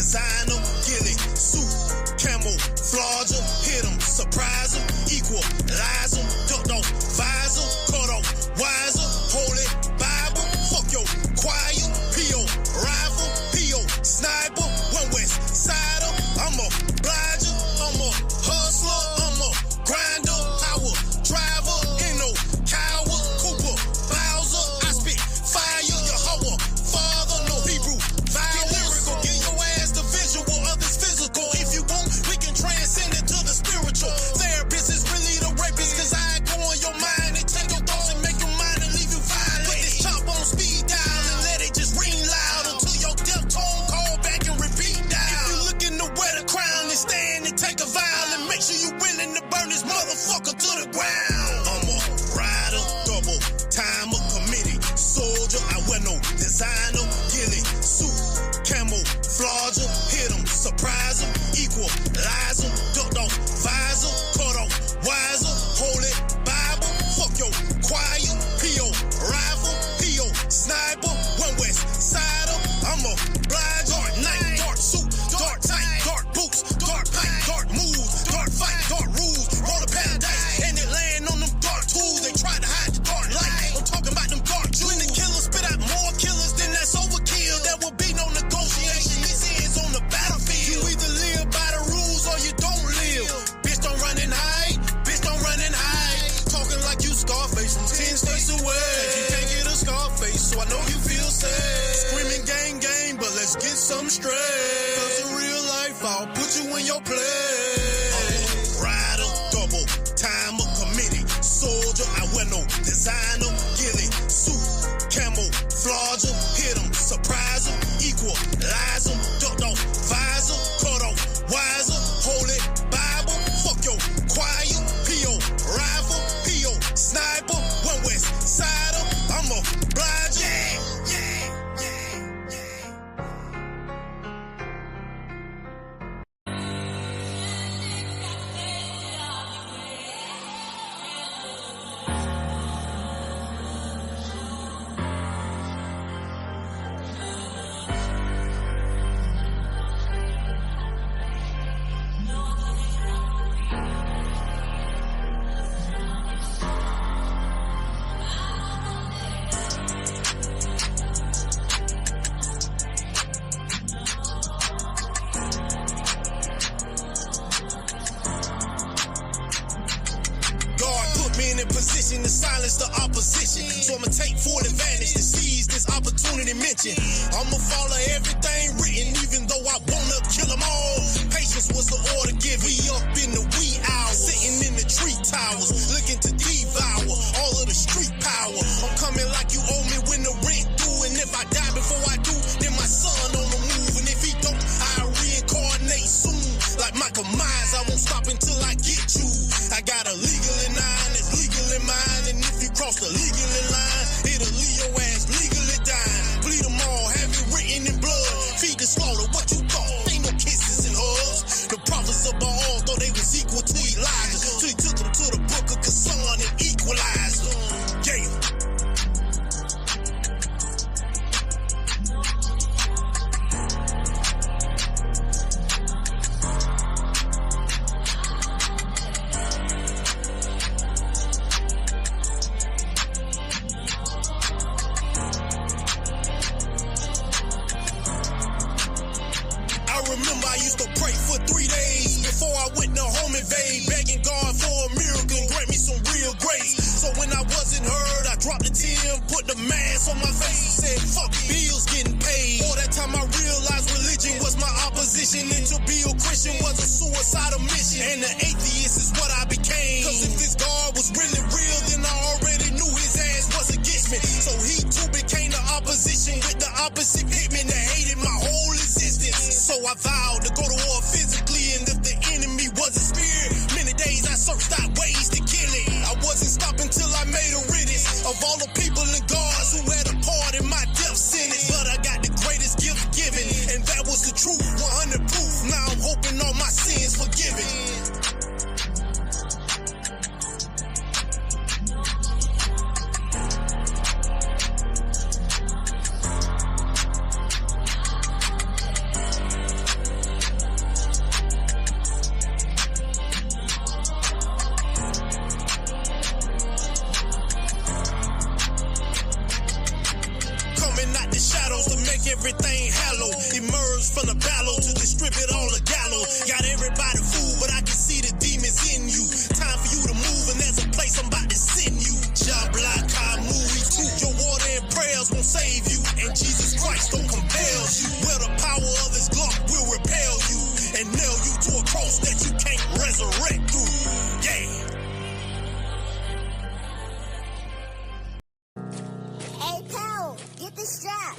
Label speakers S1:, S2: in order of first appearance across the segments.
S1: designer, gilly, suit, camouflage em, hit em, surprise em, equalize em, ducked off, visor, cut off, wiser, holy Bible, fuck your choir, P.O. rival, P.O. sniper, one west sider, I'm a obliger, I'm a hustler, I'm a grinder, power driver, ain't no coward, Cooper, Bowser, I spit fire, Yahweh, Father, no Hebrew, get lyrical, give your ass the visual of this physical, if you want, we can transcend it to the spiritual, therapist is really the rapist, cause I go on your mind and take your thoughts and make your mind and leave you violent, put this chop on speed dial and let it just ring loud until your death tone call back and repeat down, if you looking to wear the crown and stand and take a vow and make sure you willing to burn this motherfucker to the ground, I'm a rider, double timer, committed soldier, I wear no designer, gilly, suit, camouflage em, hit em, surprise em, equalize em, ducked off, visor, cut off, wiser, holy Bible, fuck your choir, P.O. rival, P.O. sniper, one west sider, I'm a blind, dark night, dark suit, dark tight, dark boots, dark pipe, dark moves, dark fight, dark rules, roll a paradise, and it land on them dark tools, they try to hide the dark light, I'm talking about them dark jewels, when the killers spit out more killers, then that's overkill, there will be no negotiation, this ends on the battlefield, you either live by the rules or you don't live, bitch don't run and hide, bitch don't run and hide, talking like you Scarface from 10 states away, you can't get a Scarface, so I know you feel sad, screaming gang gang, but let's get some straight, cause in real life I'll put you in your place, rider, double timer, committed soldier, I wear no designer, gilly, suit, camouflage em, hit em, surprise em, equalize em, ducked off, visor, cut off, wiser, holy Bible, fuck your choir, P.O. rival, P.O. sniper, one west sider, I'm a obliger, in position to silence the opposition, so I'ma take full advantage to seize this opportunity mentioned. I'ma follow everything written, even though I wanna kill them all. Patience was the order given. We up in the wee hours, sitting in the tree towers, looking to devour all of the street power. I'm coming like you owe me when the rent due, and if I die before I do, then my son on the move, and if he don't, I'll reincarnate soon. Like Michael Myers, I won't stop until I get you. I got a legal in nine that's legal in mine, and if you cross the legal line, it'll leave your ass legally dying. Bleed them all, have it written in blood. Feed the slaughter, what you thought? Ain't no kisses and hugs. The prophets of Baal thought they was equal to Elijah, so he took them to the book of Kassan and equalized them. Yeah. Remember, I used to pray for 3 days before I went to home invade, begging God for a miracle and grant me some real grace. So when I wasn't heard, I dropped the tear and put the mask on my face and said, fuck bills getting paid. All that time I realized religion was my opposition, and to be a Christian was a suicidal mission, and the atheist is what I became. Cause if this God was really real, then I already knew his ass was against me. So he too became the opposition with the opposite hitman that hated my whole existence. So I vowed to go to war physically, and if the enemy was a spirit, many days I searched out ways to kill it. I wasn't stopping till I made a riddance of all the people and gods who had a part in my death sentence. But I got the greatest gift given, and that was the truth, 100 proof. Now I'm hoping all my sins forgiven. everything hallowed. Emerge from the battle to distribute all the gallows. Got everybody fooled, but I can see the demons in you. Time for you to move, and there's a place I'm about to send you. Job like I move too. Your water and prayers won't save you, and Jesus Christ don't compel you. Where the power of his Glock will repel you and nail you to a cross that you can't resurrect through. Yeah.
S2: Hey, pal, get the strap.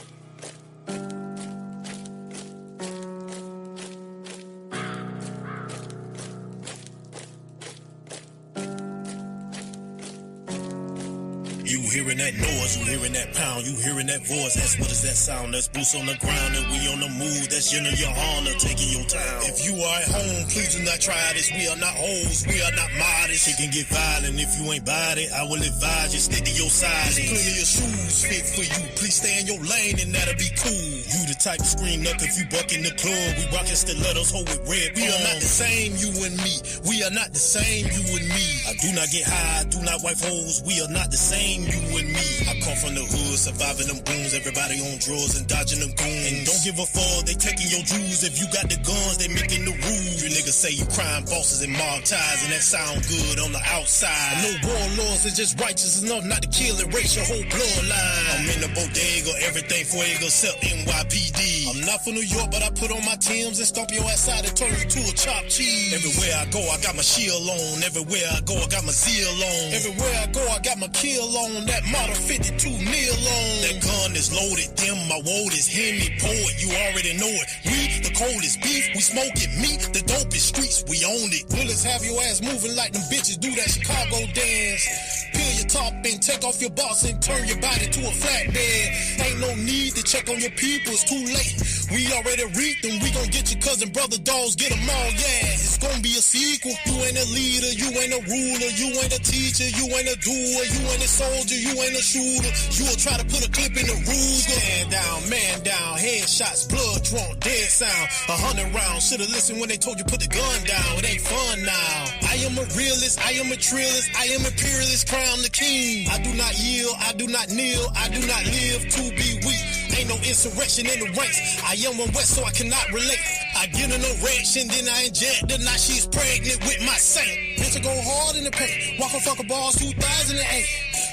S1: You hearing that noise, you hearing that pound, you hearing that voice. That's what is that sound? That's boots on the ground and we on the move. That's YAHANNA taking your time. If you are at home, please do not try this. We are not hoes, we are not modest. It can get violent if you ain't bought it. I will advise you, stick to your size. There's plenty of shoes fit for you. Please stay in your lane and that'll be cool. You the type to scream up if you buck in the club. We rockin' stilettos, hold with red. We are not the same, you and me. We are not the same, you and me. I do not get high, I do not wipe hoes. We are not the same, you and me. I come from the hood, surviving them goons. Everybody on drugs and dodging them goons. And don't give a fuck, they taking your jewels. If you got the guns, they making the rules. You niggas say you crime bosses and mob ties, and that sound good on the outside. I know warlords are just righteous enough not to kill and race your whole bloodline. I'm in the bodega, everything fuego except NYPD. I'm not from New York, but I put on my Timbs and stomp your ass out and turn you to a chopped cheese. Everywhere I go, I got my shield on. Everywhere I go, I got my zeal on. Everywhere I go, I got my kill on. That model 52 nil on. That gun is loaded, them my woad is Henny poet. You already know it. We the coldest beef, we smoking meat. The dopest streets, we own it. Bullets have your ass moving like them bitches do that Chicago dance. Peel your top and take off your box and turn your body to a flatbed. Ain't no need to check on your people, it's too late. We already reaped them, we gon' get your cousin, brother, dogs, get them all, yeah. It's gonna be a sequel. You ain't a leader, you ain't a ruler, you ain't a teacher, you ain't a doer, you ain't a soldier, you ain't a shooter. You'll try to put a clip in the Ruger. Stand down, man down, headshots, blood drunk, dead sound. 100 rounds, should've listened when they told you put the gun down. It ain't fun now. I am a realist, I am a trillist, I am imperialist, crown the king. I do not yield, I do not kneel, I do not live to be weak. Ain't no insurrection in the ranks. I am one West, so I cannot relate. I get an erection, then I inject her. Now she's pregnant with my saint. Bitch, I go hard in the paint. Walk on fucker balls 2008.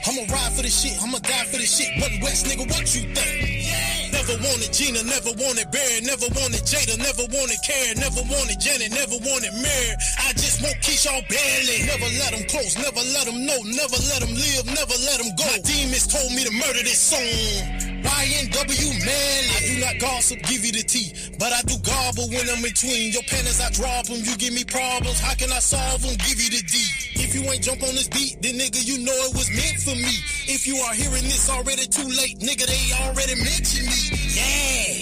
S1: I'ma ride for the shit, I'ma die for the shit. What West, nigga, what you think? Never wanted Gina, never wanted Barry, never wanted Jada, never wanted Karen, never wanted Janet, never wanted Mary. I just want Keisha barely. Never let them close, never let them know, never let them live, never let them go. My demons told me to murder this song. YNW Manly. I do not gossip, give you the tea, but I do gobble when I'm between. Your panties, I drop them, you give me problems. How can I solve them? Give you the D. If you ain't jump on this beat, then nigga, you know it was meant for me. If you are hearing this already too late, nigga, they already mentioned me. Yeah.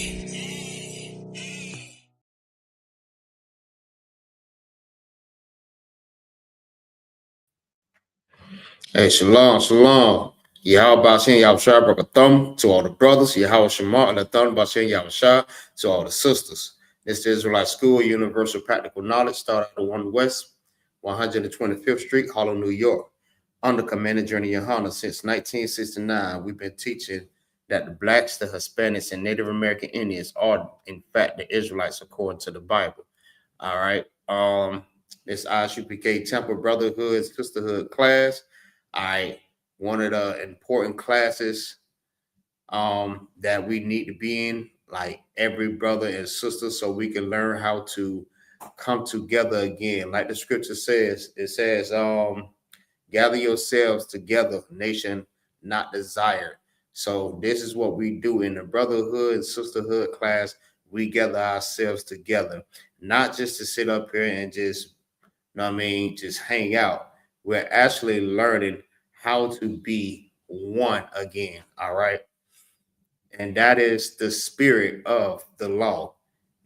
S3: Hey, shalom, shalom. Yahweh Bashin, Yahweh Shah, Brakathum, to all the brothers. Yahweh Shema, and Athon Bashin, Yahweh Shah, to all the sisters. This is the Israelite School, Universal Practical Knowledge, started at 1 West, 125th Street, Harlem, New York. Under Commanding Journey YAHANNA since 1969, we've been teaching that the blacks, the Hispanics, and Native American Indians are, in fact, the Israelites according to the Bible. All right. This I.S.U.P.K Tampa Brotherhood, Sisterhood class. One of the important classes that we need to be in, like every brother and sister, so we can learn how to come together again. Like the scripture says, it says, gather yourselves together, nation not desired. So this is what we do in the brotherhood and sisterhood class. We gather ourselves together, not just to sit up here and just, just hang out. We're actually learning how to be one again. All right. And that is the spirit of the law.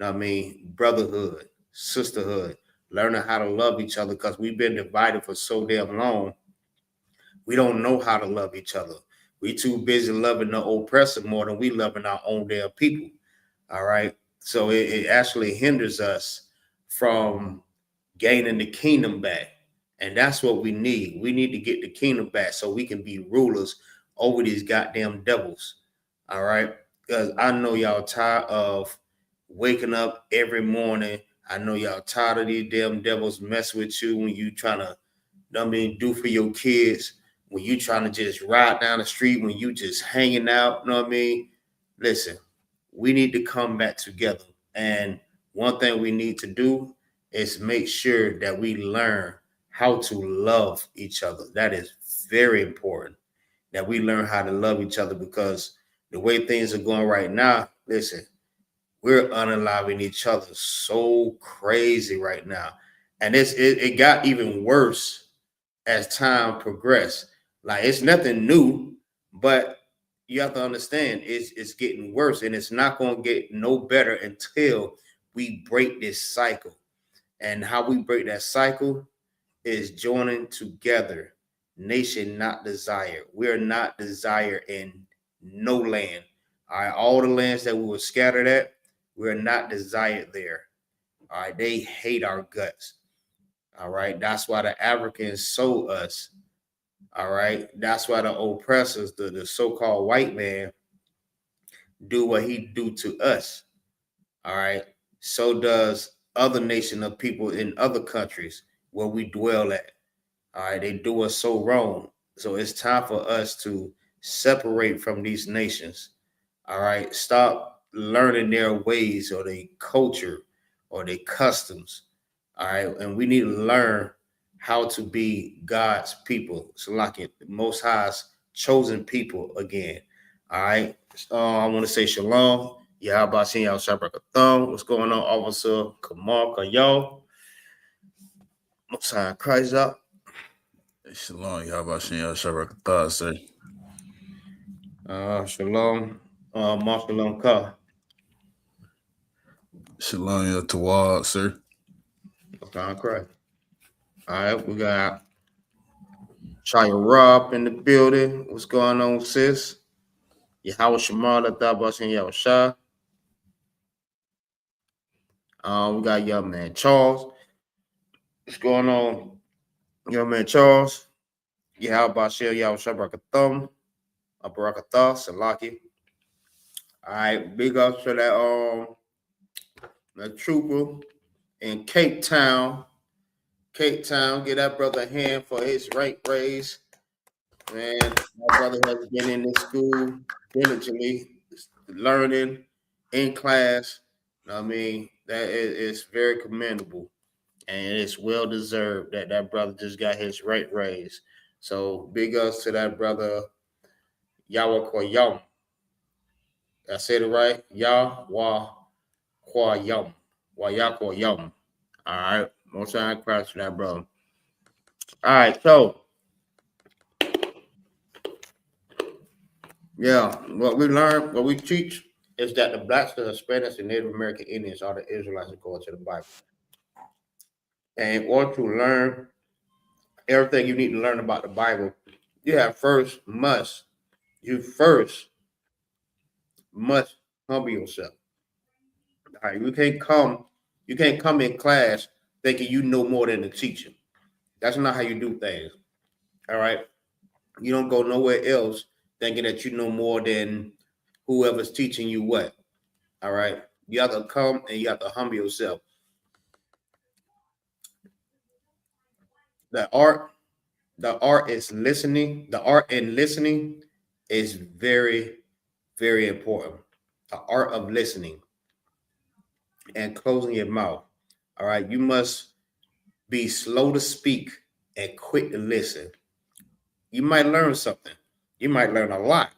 S3: Brotherhood, sisterhood, learning how to love each other, because we've been divided for so damn long. We don't know how to love each other. We too busy loving the oppressor more than we loving our own damn people. All right. So it actually hinders us from gaining the kingdom back. And that's what we need. We need to get the kingdom back so we can be rulers over these goddamn devils. All right. because I know y'all tired of waking up every morning. I know y'all tired of these damn devils mess with you when you trying to, do for your kids, when you trying to just ride down the street, when you just hanging out, Listen, we need to come back together. And one thing we need to do is make sure that we learn how to love each other. That is very important, that we learn how to love each other, because the way things are going right now, listen, we're unaliving each other so crazy right now. And it got even worse as time progressed. Like, it's nothing new, but you have to understand it's getting worse, and it's not going to get no better until we break this cycle. And how we break that cycle is joining together. Nation not desire. We're not desire in no land. All right, all the lands that we were scattered at, we're not desired there. All right, they hate our guts. All right, that's why the Africans sold us. All right, that's why the oppressors, the so-called white man, do what he do to us. All right, so does other nation of people in other countries where we dwell at. All right, they do us so wrong. So it's time for us to separate from these nations. All right, stop learning their ways or their culture or their customs. All right, and we need to learn how to be God's people. So, like it, the Most High's chosen people again. All right, I want to say shalom. Yeah, how about seeing y'all? What's going on, Officer Kamal y'all? Most High Christ up.
S4: Shalom, Yahabashim Shabrakatah, sir.
S3: Shalom, Shalom Ka.
S4: Shalom, Tawad, sir.
S3: Okay, correct. All right, we got Chaya Rob in the building. What's going on, sis? Yahweh Shemar, Tabashin Yahweh. We got young man Charles. What's going on, young man Charles? Yahweh Bashir Yahweh Shabrakatah, Barakatah, Salaki. All right, big ups for that trooper in Cape Town. Cape Town, give that brother a hand for his rank raise. Man, my brother has been in this school diligently, learning in class. I mean, that is very commendable, and it's well deserved that that brother just got his rank raise. So big ups to that brother, Yahweh Koyam. I said it right, Yahweh Koyam, Wayakoyam. All right, most time crash for that brother. All right, so yeah, what we learn, what we teach is that the blacks, the Hispanics, and Native American Indians are the Israelites according to the Bible. And in order to learn everything you need to learn about the Bible, you first must humble yourself. All right, you can't come in class thinking you know more than the teacher. That's not how you do things. All right. You don't go nowhere else thinking that you know more than whoever's teaching you what. All right. You have to come and you have to humble yourself. The art is listening. The art in listening is very, very important. The art of listening and closing your mouth. All right. You must be slow to speak and quick to listen. You might learn something. You might learn a lot.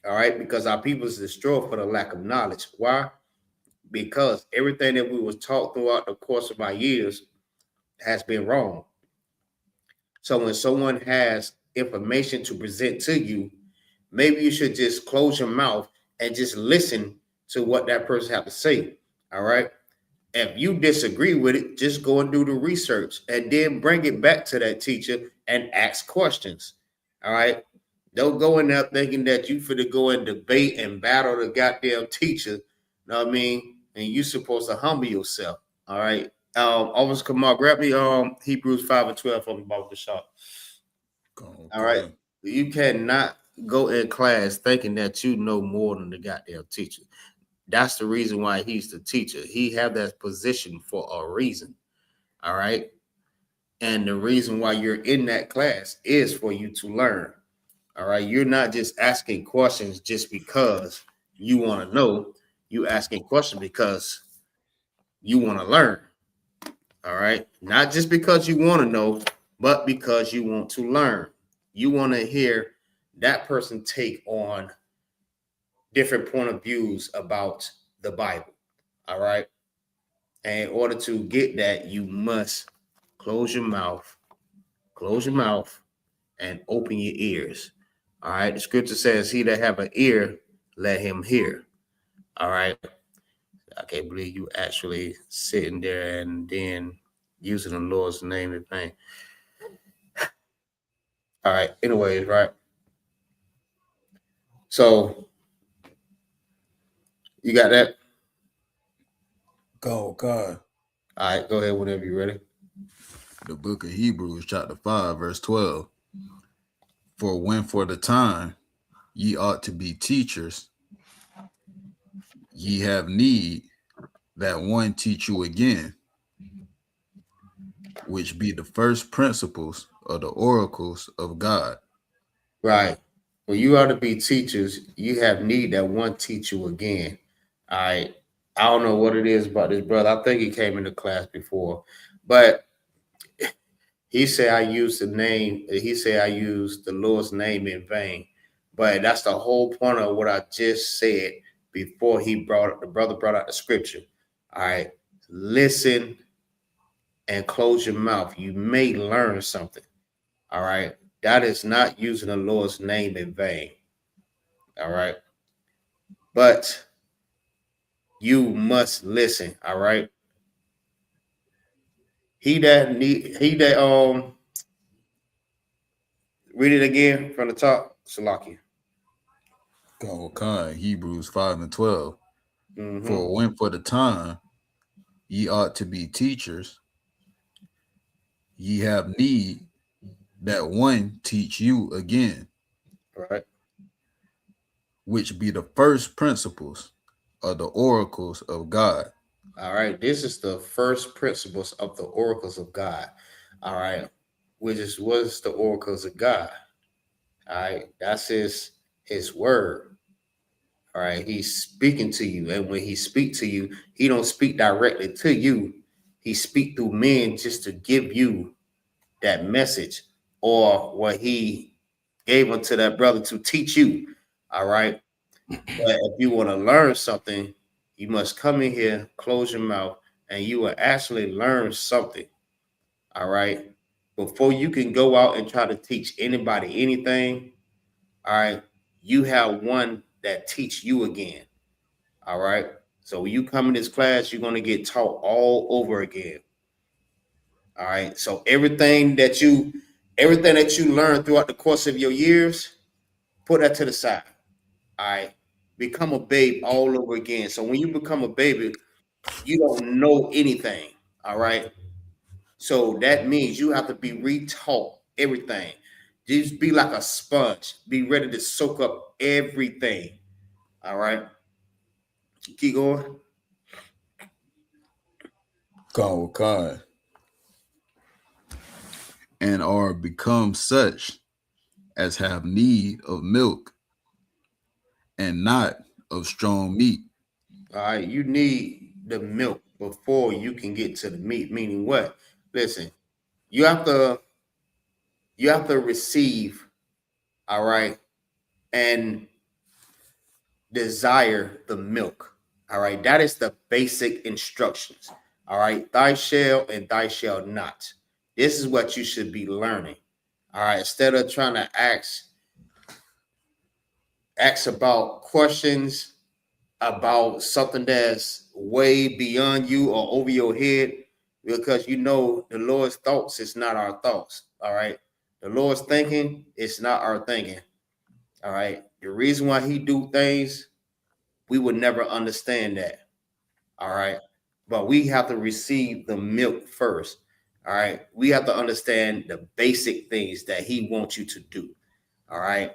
S3: All right. Because our people is destroyed for the lack of knowledge. Why? Because everything that we was taught throughout the course of our years has been wrong. So when someone has information to present to you, maybe you should just close your mouth and just listen to what that person have to say. All right. If you disagree with it, just go and do the research and then bring it back to that teacher and ask questions. All right. Don't go in there thinking that you finna go and debate and battle the goddamn teacher. You know what I mean? And you supposed to humble yourself. All right. Always come on, grab me Hebrews 5 and 12 from the bottom of the shop. All right. You cannot go in class thinking that you know more than the goddamn teacher. That's the reason why he's the teacher. He have that position for a reason. All right. And the reason why you're in that class is for you to learn. All right. You're not just asking questions just because you want to know. You asking questions because you want to learn. All right. Not just because you want to know, but because you want to learn. You want to hear that person take on different point of views about the Bible. All right. And in order to get that, you must close your mouth, and open your ears. All right. The scripture says, he that have an ear, let him hear. All right. I can't believe you actually sitting there and then using the Lord's name in vain. All right. Anyways, right. So you got that?
S4: Go, God.
S3: All right. Go ahead whenever you're ready.
S4: The book of Hebrews, chapter 5, verse 12. For when for the time ye ought to be teachers, ye have need that one teach you again, which be the first principles of the oracles of God.
S3: Right. When you ought to be teachers, you have need that one teach you again. All right. I don't know what it is about this brother. I think he came into class before, but he said I used the name. He said I used the Lord's name in vain. But that's the whole point of what I just said before the brother brought out the scripture. All right. Listen and close your mouth. You may learn something. All right. That is not using the Lord's name in vain. All right. But you must listen. All right. He that read it again from the top, Salaki.
S4: Go, God. Hebrews 5 and 12.
S3: Mm-hmm.
S4: For when for the time ye ought to be teachers, ye have need that one teach you again,
S3: Right.
S4: which be the first principles of the oracles of God.
S3: All right. This is the first principles of the oracles of God. All right. Which is what is the oracles of God? All right. That's his word. All right. He's speaking to you. And when he speaks to you, he don't speak directly to you. He speak through men just to give you that message or what he gave unto that brother to teach you. All right. But if you want to learn something, you must come in here, close your mouth, and you will actually learn something. All right. Before you can go out and try to teach anybody anything, all right, you have one that teach you again. All right. So when you come in this class, you're going to get taught all over again. All right. So everything that you learn throughout the course of your years, put that to the side. All right. Become a babe all over again. So when you become a baby, you don't know anything. All right. So that means you have to be retaught everything. Just be like a sponge. Be ready to soak up everything. All right. Keep going.
S4: Go, God. And are become such as have need of milk and not of strong meat.
S3: All right. You need the milk before you can get to the meat. Meaning what? Listen, you have to receive, all right, and desire the milk. All right. That is the basic instructions. All right. Thy shall and thy shall not. This is what you should be learning. All right. Instead of trying to ask about questions about something that's way beyond you or over your head, because you know the Lord's thoughts is not our thoughts. All right. The Lord's thinking is not our thinking. All right. The reason why he do things, we would never understand that. All right. But we have to receive the milk first. All right. We have to understand the basic things that he wants you to do. All right.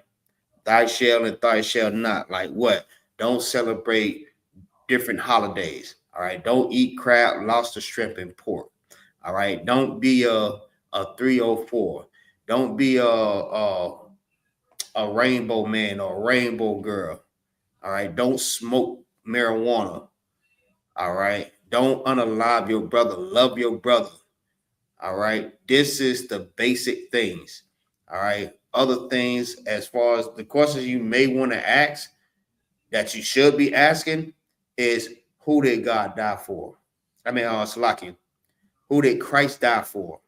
S3: Thou shall and thou shall not. Like what? Don't celebrate different holidays. All right. Don't eat crab, lobster, shrimp, and pork. All right. Don't be a 304. Don't be a rainbow man or a rainbow girl. All right. Don't smoke marijuana. All right. Don't unalive your brother. Love your brother. All right. This is the basic things. All right. Other things, as far as the questions you may want to ask that you should be asking, is who did God die for? I mean, Salaki, who did Christ die for?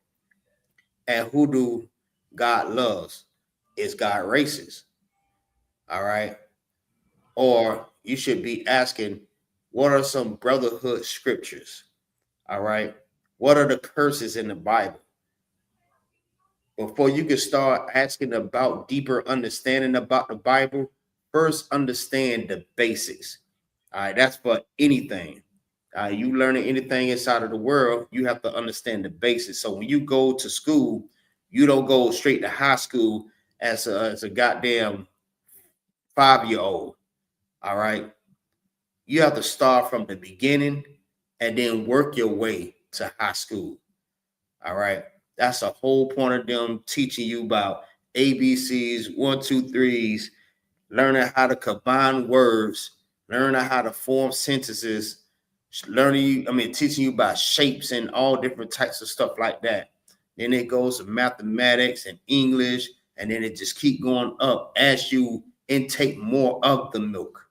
S3: And who do God loves? Is God racist? All right. Or you should be asking, what are some brotherhood scriptures? All right. What are the curses in the Bible? Before you can start asking about deeper understanding about the Bible, first understand the basics. All right, that's for anything. You learning anything inside of the world, you have to understand the basics. So when you go to school, you don't go straight to high school as a goddamn 5-year-old. All right, you have to start from the beginning and then work your way to high school. All right. That's the whole point of them teaching you about ABCs, 1, 2, 3s, learning how to combine words, learning how to form sentences, teaching you about shapes and all different types of stuff like that. Then it goes to mathematics and English, and then it just keep going up as you intake more of the milk.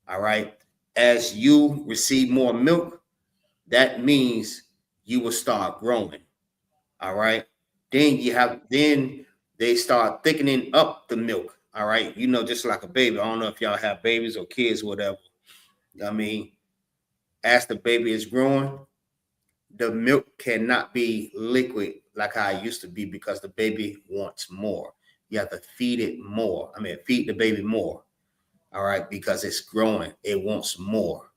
S3: All right. As you receive more milk, that means you will start growing. All right. Then they start thickening up the milk. All right. Just like a baby. I don't know if y'all have babies or kids, or whatever. I mean, as the baby is growing, the milk cannot be liquid like how it used to be because the baby wants more. You have to feed it more. Feed the baby more. All right, because it's growing. It wants more.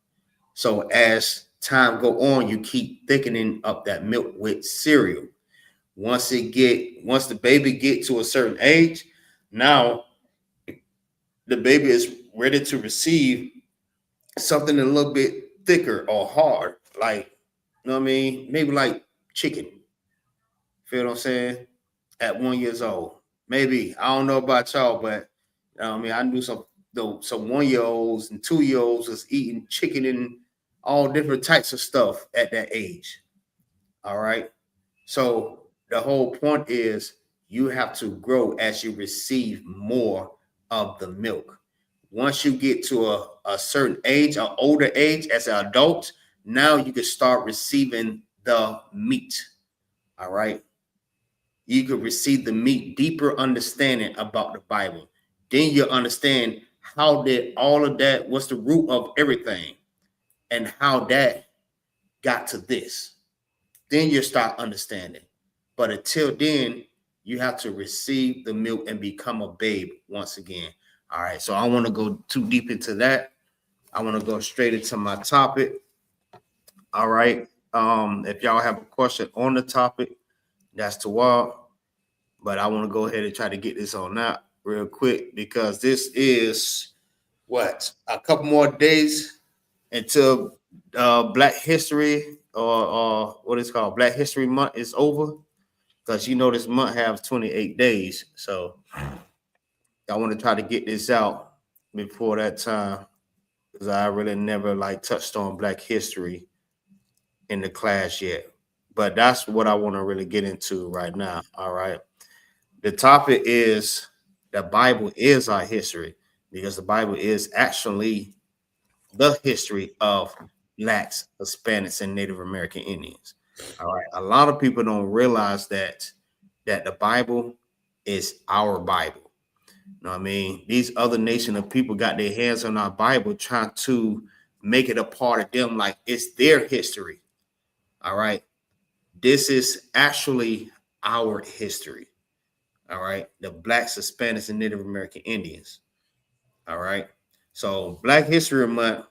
S3: So as time go on, you keep thickening up that milk with cereal. Once the baby get to a certain age, now the baby is ready to receive something a little bit thicker or hard, like maybe like chicken. Feel what I'm saying? At 1 year old, maybe I don't know about y'all, but I knew some 1-year-olds and 2-year-olds was eating chicken and all different types of stuff at that age. All right. So the whole point is you have to grow as you receive more of the milk. Once you get to a certain age, an older age as an adult, now you can start receiving the meat. All right. You can receive the meat, deeper understanding about the Bible. Then you understand how did all of that, what's the root of everything, and how that got to this. Then you start understanding. But until then, you have to receive the milk and become a babe once again. All right. So I want to go too deep into that. I want to go straight into my topic. All right. If y'all have a question on the topic, that's to wall. But I want to go ahead and try to get this on out real quick because this is a couple more days until Black History or what it's called Black History Month is over. Because this month has 28 days. So I want to try to get this out before that time. Because I really never touched on Black history in the class yet. But that's what I want to really get into right now. All right. The topic is the Bible is our history, because the Bible is actually the history of Blacks, Hispanics, and Native American Indians. All right. A lot of people don't realize that the Bible is our Bible. You know what I mean? These other nation of people got their hands on our Bible, trying to make it a part of them, like it's their history. All right. This is actually our history. All right. The Blacks, Hispanics, and Native American Indians. All right. So Black History Month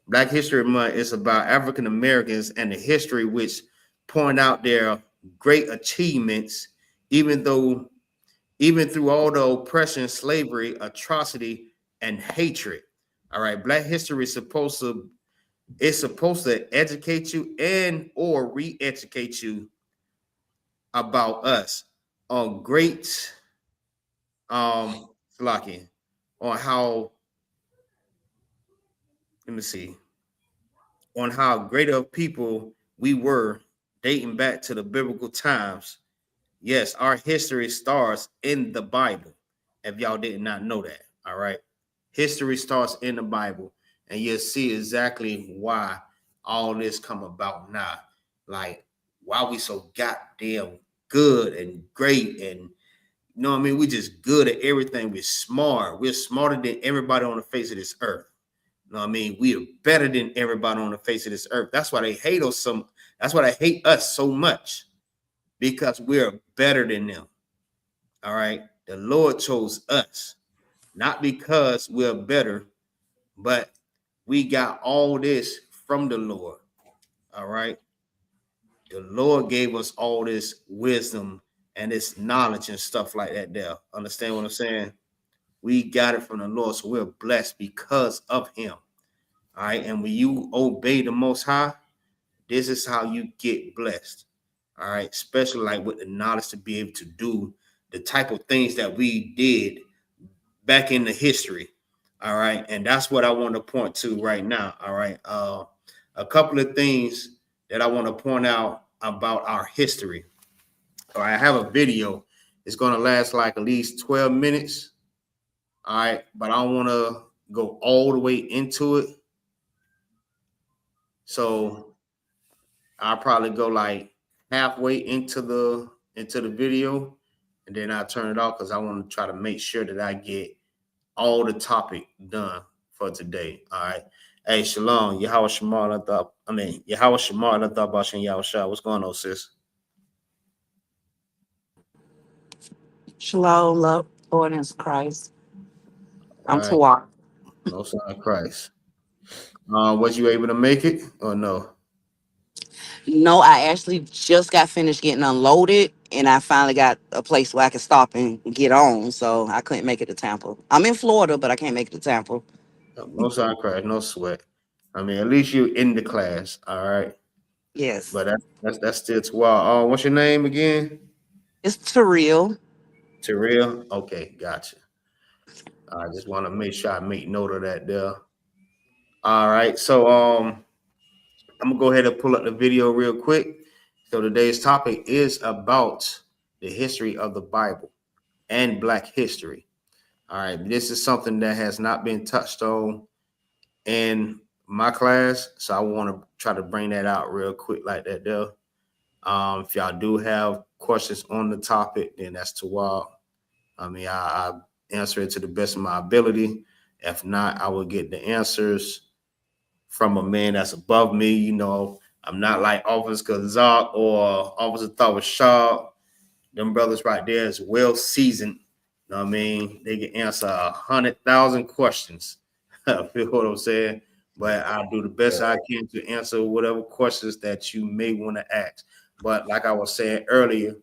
S3: is about African Americans and the history which point out their great achievements, even though even through all the oppression, slavery, atrocity, and hatred. All right, Black history is supposed to educate you and or re-educate you about us on great Slaki, on how, let me see, on how great of people we were dating back to the biblical times. Yes, our history starts in the Bible. If y'all did not know that, all right. History starts in the Bible, and you'll see exactly why all this come about now. Like, why we so goddamn good and great, and you know what I mean? We just good at everything. We're smart. We're smarter than everybody on the face of this earth. You know what I mean? We are better than everybody on the face of this earth. That's why they hate us some. That's why they hate us so much, because we're better than them. All right. The Lord chose us, not because we're better, but we got all this from the Lord. All right. The Lord gave us all this wisdom and this knowledge and stuff like that there. Understand what I'm saying? We got it from the Lord, so we're blessed because of him. All right. And when you obey the Most High, this is how you get blessed. All right. Especially like with the knowledge to be able to do the type of things that we did back in the history. All right. And that's what I want to point to right now. All right. A couple of things that I want to point out about our history. All right. I have a video. It's going to last like at least 12 minutes. All right. But I don't want to go all the way into it. So I'll probably go like halfway into the video, and then I turn it off because I want to try to make sure that I get all the topic done for today. All right. Hey, Shalom. Yahweh Shemar Yahweh Shemar Bashan Yahweh. What's going on, sis?
S5: Shalom, love, Lord is Christ.
S3: All
S5: I'm
S3: right.
S5: Tawar.
S3: No sign of Christ. Was you able to make it or no?
S5: No, I actually just got finished getting unloaded, and I finally got a place where I can stop and get on. So I couldn't make it to Tampa. I'm in Florida, but I can't make it to Tampa.
S3: No sign of Christ. No sweat. I mean, at least you're in the class. All right.
S5: Yes,
S3: But that's still too wild. What's your name again?
S5: it's Surreal.
S3: Terrell. Okay, gotcha. I just want to make sure I make note of that there. All right. So I'm gonna go ahead and pull up the video real quick. So today's topic is about the history of the Bible and Black history. All right. This is something that has not been touched on in my class. So I want to try to bring that out real quick like that there. If y'all do have questions on the topic, then that's too wild. I mean, I answer it to the best of my ability. If not, I will get the answers from a man that's above me. You know, I'm not like Officer Kazak or Officer Thawashab. Them brothers right there is well seasoned. You know what I mean? They can answer 100,000 questions. Feel what I'm saying? But I'll do the best I can to answer whatever questions that you may want to ask. But like I was saying earlier,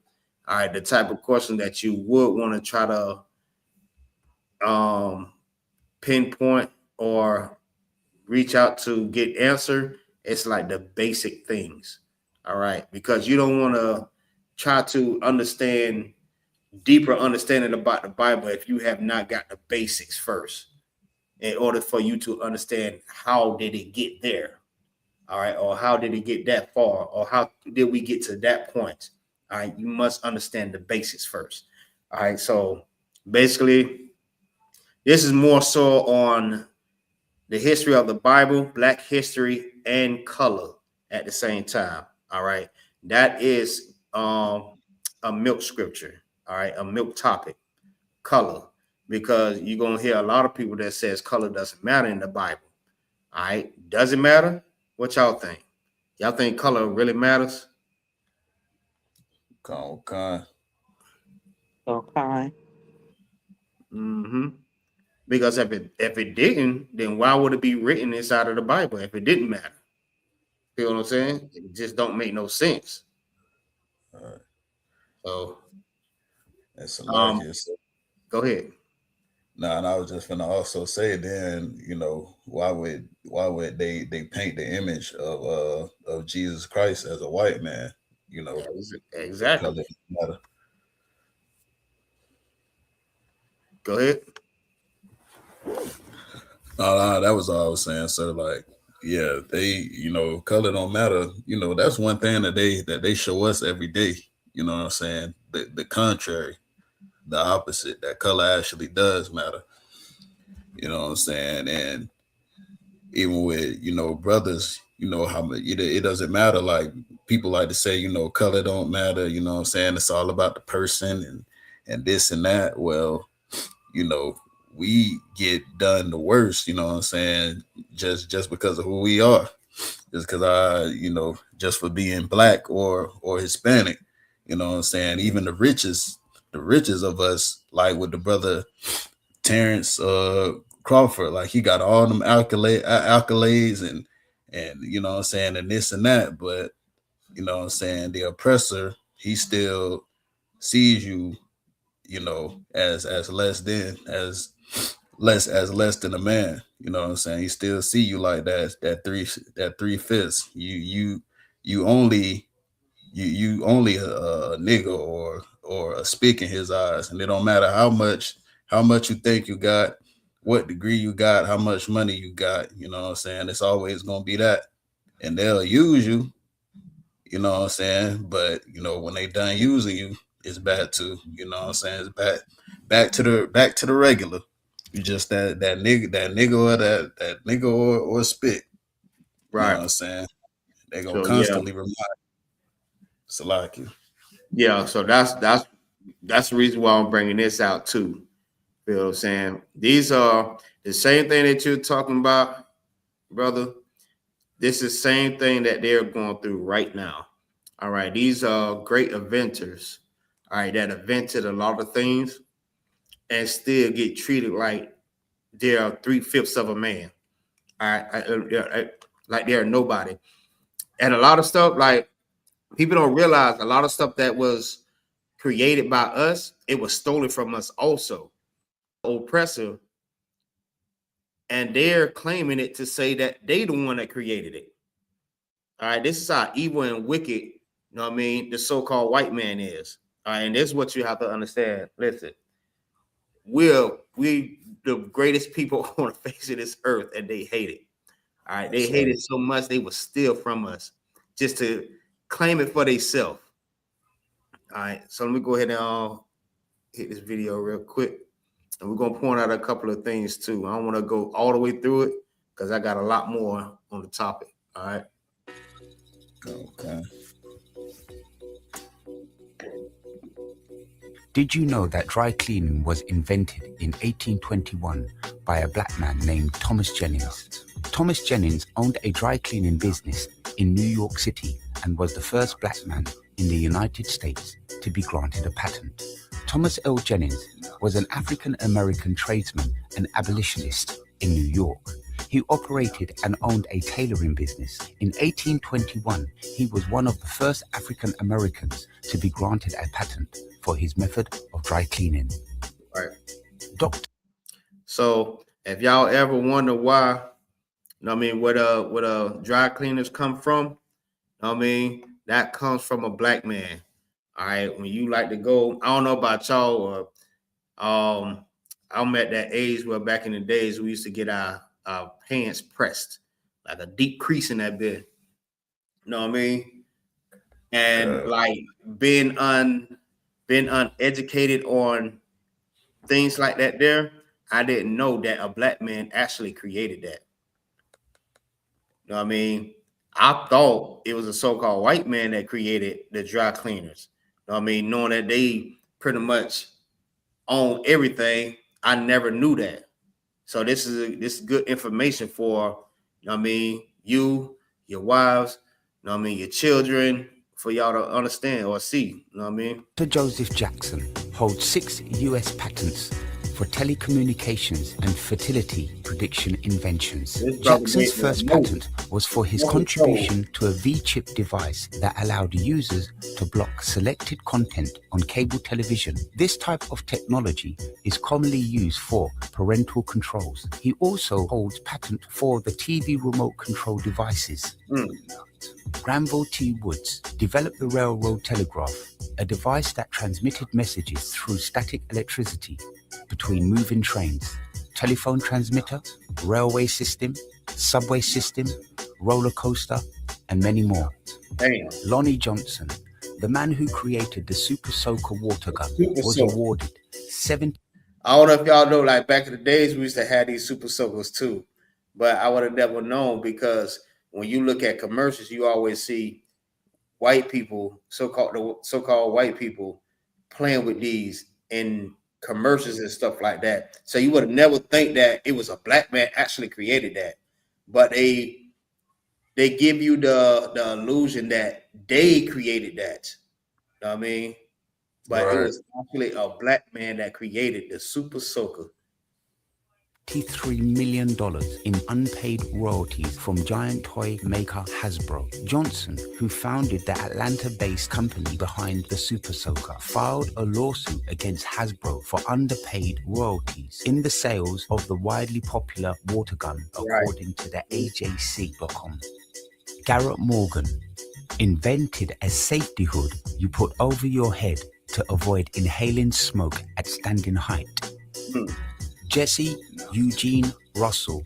S3: all right, the type of question that you would want to try to pinpoint or reach out to get answered, it's like the basic things. All right. Because you don't want to try to understand deeper understanding about the Bible if you have not got the basics first in order for you to understand how did it get there. All right. Or how did it get that far? Or how did we get to that point? All right. You must understand the basics first. All right. So basically, this is more so on the history of the Bible, Black history, and color at the same time. All right. That is a milk scripture. All right. A milk topic, color, because you're going to hear a lot of people that says color doesn't matter in the Bible. All right. Does it matter? What y'all think? Y'all think color really matters?
S4: Okay.
S5: Okay.
S3: Mm-hmm. Because if it didn't, then why would it be written inside of the Bible if it didn't matter? Feel what I'm saying? It just don't make no sense.
S4: All right.
S3: So
S4: That's a like it.
S3: Go ahead.
S4: Nah, and I was just gonna also say then, why would they paint the image of Jesus Christ as a white man?
S3: Exactly.
S4: Color matter.
S3: Go ahead.
S4: That was all I was saying. So like, yeah, they, color don't matter. That's one thing that they show us every day. You know what I'm saying? The contrary, the opposite, that color actually does matter. You know what I'm saying? And even with, brothers, how much it doesn't matter. Like people like to say, color don't matter, you know what I'm saying? It's all about the person and this and that. Well, we get done the worst, you know what I'm saying, just because of who we are. Just because just for being black or Hispanic, you know what I'm saying? Even the richest of us, like with the brother Terrence Crawford, like he got all them accolades and you know what I'm saying, and this and that, but you know what I'm saying, the oppressor, he still sees you, as less than less than a man. You know what I'm saying? He still see you like that 3/5. You only a nigga or a spick in his eyes, and it don't matter how much you think you got, what degree you got, how much money you got. You know what I'm saying? It's always gonna be that, and they'll use you. You know what I'm saying? But when they done using you, it's bad too. You know what I'm saying? It's back to the regular. You just that nigga or that nigga or spit.
S3: Right.
S4: You know what I'm saying? They gonna constantly remind Salaki.
S3: Yeah, so that's the reason why I'm bringing this out too. You know what I'm saying? These are the same thing that you're talking about, brother. This is the same thing that they're going through right now. All right, these are great inventors, all right, that invented a lot of things and still get treated like they're 3/5 of a man. All right, like they're nobody. And a lot of stuff, like people don't realize, a lot of stuff that was created by us, it was stolen from us also. Oppressor, and they're claiming it to say that they the one that created it. All right, this is how evil and wicked, you know what I mean, the so-called white man is. All right, and this is what you have to understand. Listen, we the greatest people on the face of this earth, and they hate it. All right, they hate it so much they will steal from us just to claim it for themselves. All right, so let me go ahead and hit this video real quick. And we're going to point out a couple of things too. I don't want to go all the way through it because I got a lot more on the topic. All right.
S4: Okay.
S6: Did you know that dry cleaning was invented in 1821 by a black man named Thomas Jennings? Thomas Jennings owned a dry cleaning business in New York City and was the first black man in the United States to be granted a patent. Thomas L. Jennings was an African-American tradesman and abolitionist in New York. He operated and owned a tailoring business. In 1821, he was one of the first African-Americans to be granted a patent for his method of dry cleaning.
S3: Right. So if y'all ever wonder why, you know what I mean, where dry cleaners come from, you know what I mean, that comes from a black man. All right, when you like to go, I don't know about y'all, or I'm at that age where back in the days we used to get our pants pressed, like a deep crease in that bit. You know what I mean? And like being uneducated on things like that there, I didn't know that a black man actually created that. You know what I mean? I thought it was a so-called white man that created the dry cleaners. You know what I mean? Knowing that they pretty much own everything, I never knew that. So this is good information for, you know what I mean, you, your wives, you know what I mean, your children, for y'all to understand or see, you know what I mean?
S6: Dr. Joseph Jackson holds 6 U.S. patents for telecommunications and fertility prediction inventions. Jackson's first patent was for his
S3: What was told?
S6: contribution to a V-chip device that allowed users to block selected content on cable television. This type of technology is commonly used for parental controls. He also holds patent for the TV remote control devices. Granville T. Woods developed the railroad telegraph, a device that transmitted messages through static electricity between moving trains, telephone transmitter, railway system, subway system, roller coaster, and many more.
S3: Damn.
S6: Lonnie Johnson, the man who created the Super Soaker water gun,
S3: Super
S6: was
S3: Soaker.
S6: awarded 70.
S3: I don't know if y'all know, like back in the days, we used to have these super soakers too, but I would have never known because when you look at commercials, you always see white people, so-called white people, playing with these in commercials and stuff like that. So you would have never think that it was a black man actually created that, but they give you the illusion that they created that. You know what I mean? But it
S4: Right.
S3: was actually a black man that created the super soaker.
S6: $83 million in unpaid royalties from giant toy maker Hasbro. Johnson, who founded the Atlanta-based company behind the Super Soaker, filed a lawsuit against Hasbro for underpaid royalties in the sales of the widely popular water gun, according to the AJC.com. Garrett Morgan invented a safety hood you put over your head to avoid inhaling smoke at standing height. Jesse Eugene Russell,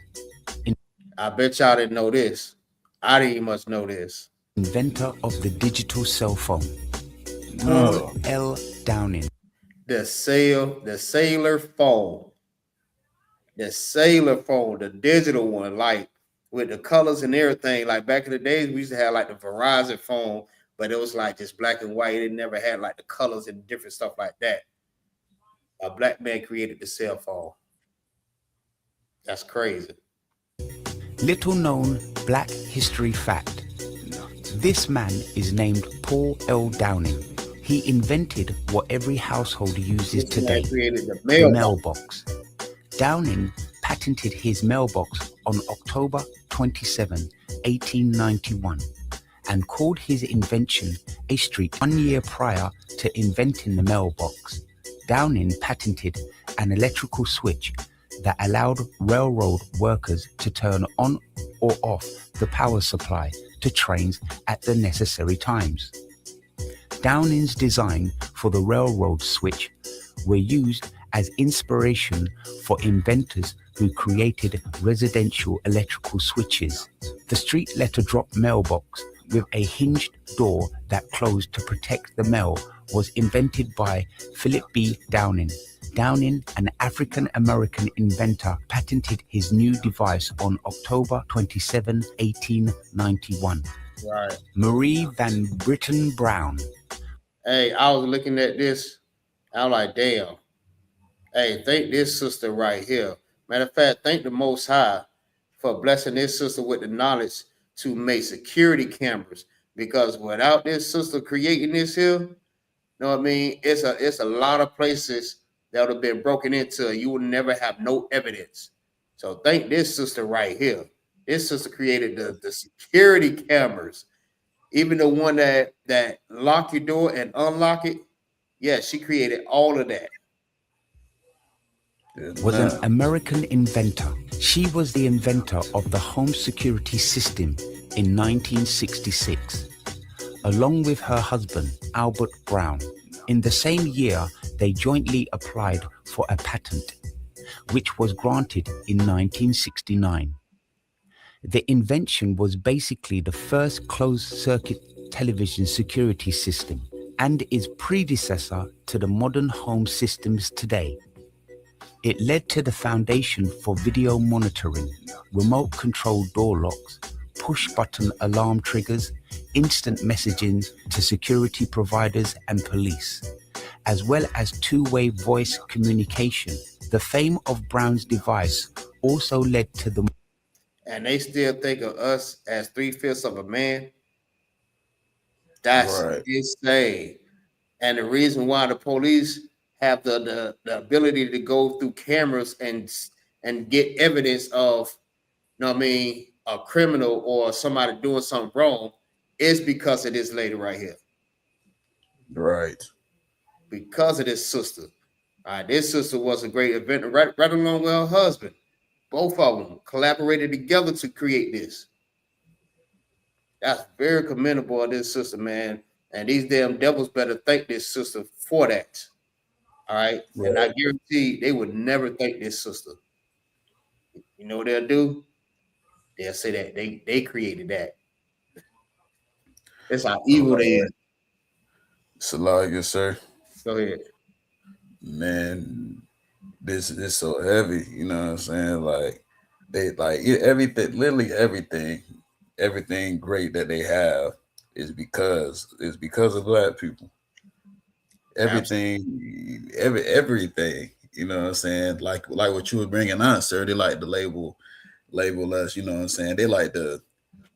S3: I bet y'all didn't know this. I didn't much know this.
S6: inventor of the digital cell phone.
S4: No.
S6: L. Downing,
S3: The sailor phone. The sailor phone, the digital one, like with the colors and everything. Like back in the days, we used to have like the Verizon phone, but it was like just black and white. It never had like the colors and different stuff like that. A black man created the cell phone. That's crazy.
S6: little known black history fact. This man is named Paul L. Downing. He invented what every household uses
S3: This man
S6: today,
S3: created the
S6: the
S3: mailbox.
S6: mailbox. Downing patented his mailbox on October 27, 1891, and called his invention a streak. 1 year prior to inventing the mailbox, Downing patented an electrical switch that allowed railroad workers to turn on or off the power supply to trains at the necessary times. Downing's design for the railroad switch were used as inspiration for inventors who created residential electrical switches. The street letter drop mailbox with a hinged door that closed to protect the mail was invented by Philip B. Downing. Downing, an African-American inventor, patented his new device on October 27, 1891.
S3: Right.
S6: Marie Van Britten Brown.
S3: Hey, I was looking at this. I'm like, damn. Hey, thank this sister right here. Matter of fact, thank the Most High for blessing this sister with the knowledge to make security cameras. Because without this sister creating this here, you know what I mean? It's a lot of places that would have been broken into. You would never have no evidence. So thank this sister right here. This sister created the security cameras. Even the one that lock your door and unlock it. Yeah, she created all of that.
S6: Was an American inventor. She was the inventor of the home security system in 1966, along with her husband, Albert Brown. In the same year, they jointly applied for a patent, which was granted in 1969. The invention was basically the first closed-circuit television security system and is predecessor to the modern home systems today. It led to the foundation for video monitoring, remote control door locks, push-button alarm triggers, instant messaging to security providers and police, as well as two-way voice communication. The fame of Brown's device also led to the...
S3: And they still think of us as 3/5 of a man. That's insane. And the reason why the police have the ability to go through cameras and get evidence of, you know what I mean, a criminal or somebody doing something wrong, it's because of this lady right here.
S4: Right.
S3: Because of this sister. All right, this sister was a great inventor, right along with her husband. Both of them collaborated together to create this. That's very commendable of this sister, man. And these damn devils better thank this sister for that. All right.
S4: Right.
S3: And I guarantee they would never thank this sister. You know what they'll do? They'll say that they created that. That's how evil they is.
S4: Salaga, sir.
S3: Go ahead.
S4: Man, this is so heavy. You know what I'm saying? Like they like everything, literally everything great that they have is because of black people. Everything, everything. You know what I'm saying? Like what you were bringing on, sir. They like to label us. You know what I'm saying? They like to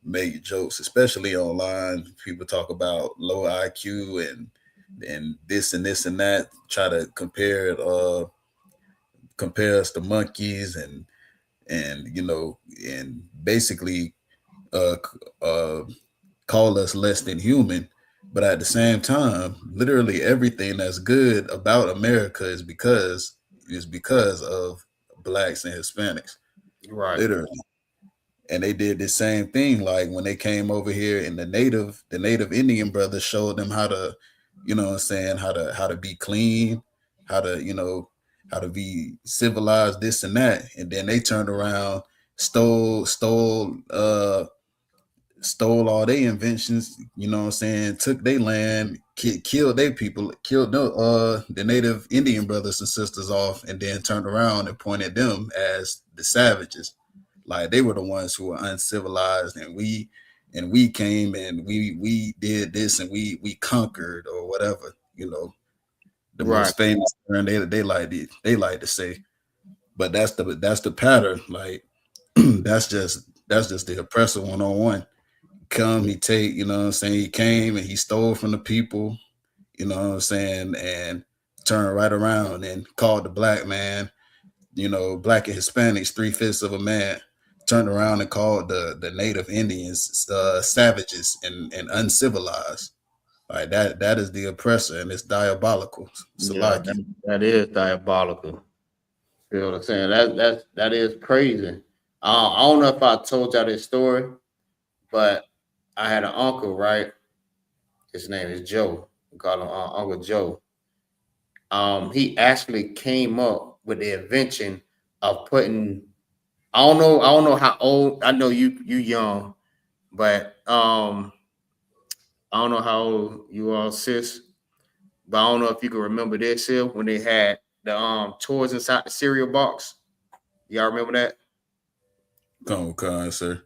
S4: make jokes, especially online. People talk about low IQ and this and this and that. Try to compare us to monkeys and you know, and basically call us less than human. But at the same time, literally everything that's good about America is because of blacks and Hispanics.
S3: Right.
S4: Literally. And they did the same thing. Like when they came over here and the native Indian brothers showed them how to, you know what I'm saying, how to be clean, how to, you know, how to be civilized, this and that. And then they turned around, stole all their inventions, you know what I'm saying, took their land, killed their people, killed the native Indian brothers and sisters off, and then turned around and pointed them as the savages. Like they were the ones who were uncivilized, and we came and we did this and we conquered or whatever, you know. The most famous term they like to say. But that's the pattern. Like that's just the oppressor 101. Come, he take, you know what I'm saying, he came and he stole from the people, you know what I'm saying, and turned right around and called the black man, you know, black and Hispanics 3/5 of a man, turned around and called the native Indians savages and uncivilized. Like that is the oppressor, and it's diabolical.
S3: Yeah, that is diabolical. You know what I'm saying? That is crazy. I don't know if I told y'all this story, but I had an uncle, right? His name is Joe. We call him Uncle Joe. He actually came up with the invention of putting. I don't know how old. I know you young, but I don't know how old you are, sis. But I don't know if you can remember this here when they had the toys inside the cereal box. Y'all remember that?
S4: Come on, sir.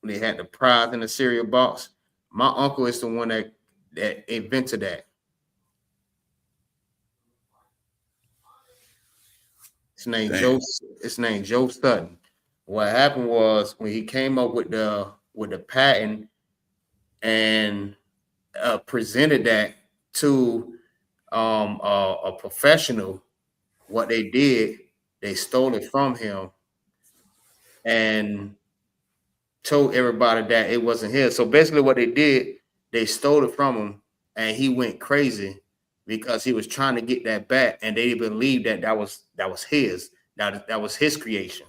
S3: When they had the prize in the cereal box. My uncle is the one that invented that. His name Joe. His name Joe Sutton. What happened was when he came up with the patent and presented that to a professional, what they did, they stole it from him and told everybody that it wasn't his. So basically, what they did, they stole it from him, and he went crazy because he was trying to get that back, and they believed that was his. That was his creation.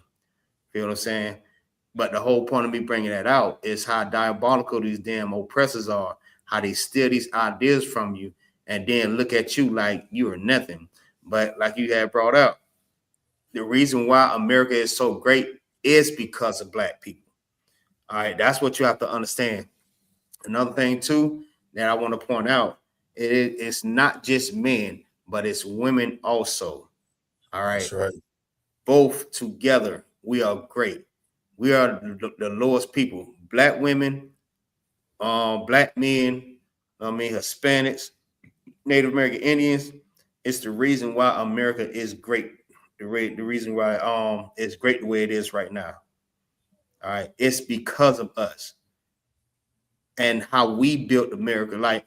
S3: You know what I'm saying? But the whole point of me bringing that out is how diabolical these damn oppressors are. How they steal these ideas from you and then look at you like you are nothing. But like you had brought up, the reason why America is so great is because of black people. All right, that's what you have to understand. Another thing too that I want to point out, it's not just men, but it's women also. All right.
S4: That's right.
S3: Both together, we are great. We are the lowest people. Black women, black men, Hispanics, Native American Indians. It's the reason why America is great. The reason why it's great the way it is right now. All right, it's because of us and how we built America. Like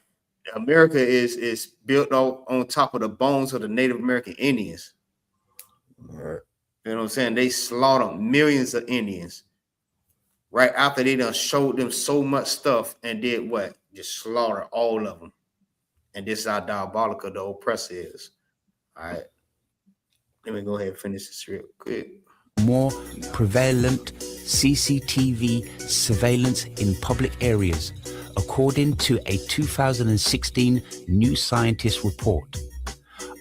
S3: America is built on top of the bones of the Native American Indians.
S4: All right.
S3: You know what I'm saying? They slaughtered millions of Indians. right after they done showed them so much stuff and did what? Just slaughter all of them. And this is how diabolical the oppressor is. All right. Let me go ahead and finish this real quick.
S6: More prevalent CCTV surveillance in public areas, according to a 2016 New Scientist report.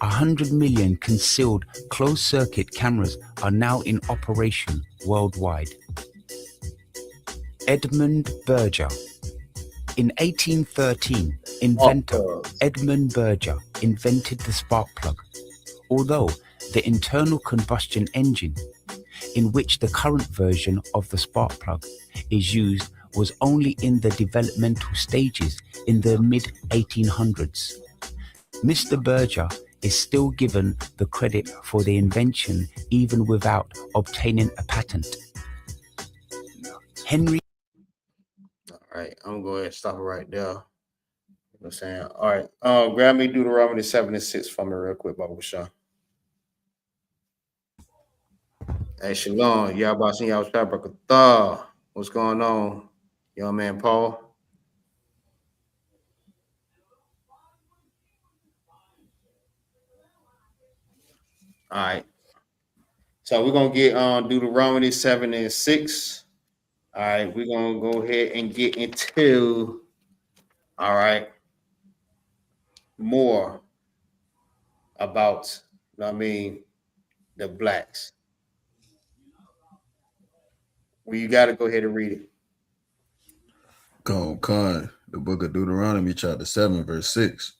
S6: 100 million concealed closed-circuit cameras are now in operation worldwide. Edmund Berger. In 1813, inventor Edmund Berger invented the spark plug. Although the internal combustion engine, in which the current version of the spark plug is used, was only in the developmental stages in the mid-1800s. Mr. Berger is still given the credit for the invention even without obtaining a patent. Henry.
S3: All right, I'm going to go ahead and stop it right there. You know what I'm saying? All right, grab me Deuteronomy 7:6 for me real quick, Baba Sean. Hey, Shalom, Yahbashim Yahshua. What's going on, young man Paul? All right. So we're gonna get on Deuteronomy 7:6. All right, we're gonna go ahead and get into more about the blacks. Well, you gotta go ahead and read it.
S4: Con, the book of Deuteronomy, chapter 7, verse 6.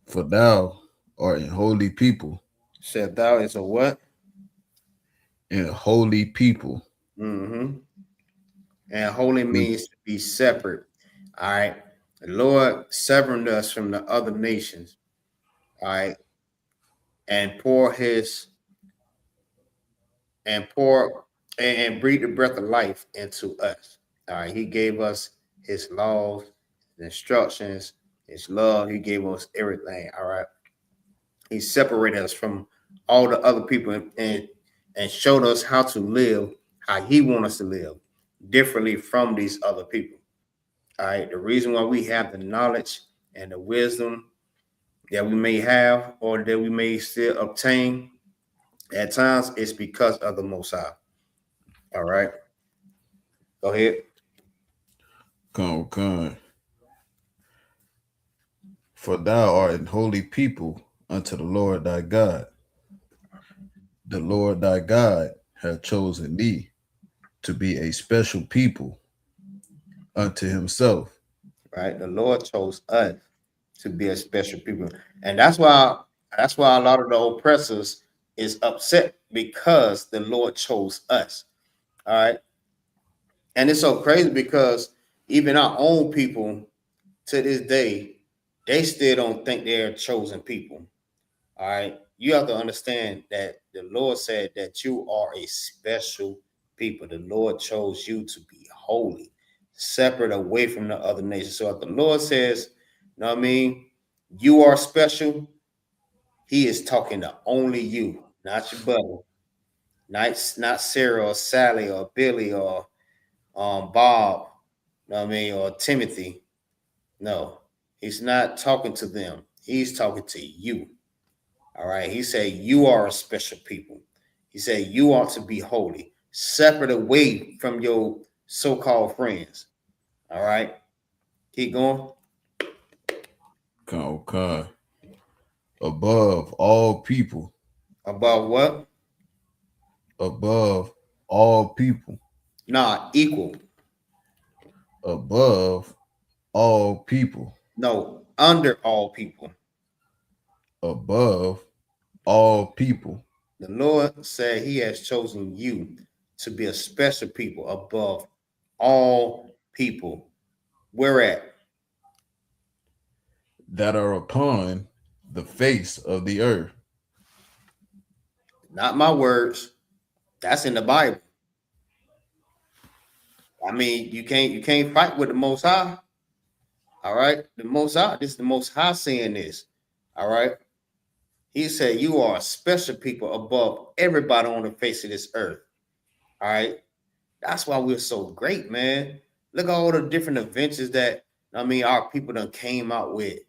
S4: For thou art in holy people.
S3: Said thou is a what?
S4: In holy people.
S3: Mm-hmm. And holy means to be separate. All right. The Lord severed us from the other nations. All right. And breathe the breath of life into us. All right. He gave us his laws, his instructions, his love. He gave us everything. All right. He separated us from all the other people and showed us how to live, how he wants us to live differently from these other people. All right. The reason why we have the knowledge and the wisdom that we may have or that we may still obtain at times is because of the Most High. All right. Go ahead.
S4: Con. For thou art an holy people unto the Lord thy God. The Lord thy God hath chosen thee to be a special people unto himself.
S3: Right. The Lord chose us to be a special people. And that's why a lot of the oppressors is upset because the Lord chose us. All right. And it's so crazy because even our own people to this day, they still don't think they're chosen people. All right. You have to understand that the Lord said that you are a special people. The Lord chose you to be holy, separate away from the other nations. So if the Lord says, you know what I mean, you are special, he is talking to only you, not your brother, not Sarah or Sally or Billy or Bob, you know what I mean, or Timothy. No, he's not talking to them. He's talking to you. All right. He said, you are a special people. He said, you ought to be holy, separate away from your so-called friends. All right. Keep going.
S4: Con. Above all people.
S3: Above what?
S4: Above all people.
S3: Nah, equal.
S4: Above all people.
S3: No, under all people.
S4: Above all people.
S3: The Lord said he has chosen you to be a special people above all people. Where at?
S4: That are upon the face of the earth.
S3: Not my words. That's in the Bible. I mean, you can't fight with the Most High. All right, the Most High. This is the Most High saying this. All right, he said you are a special people above everybody on the face of this earth. All right, That's why we're so great, man. Look at all the different adventures that our people done came out with.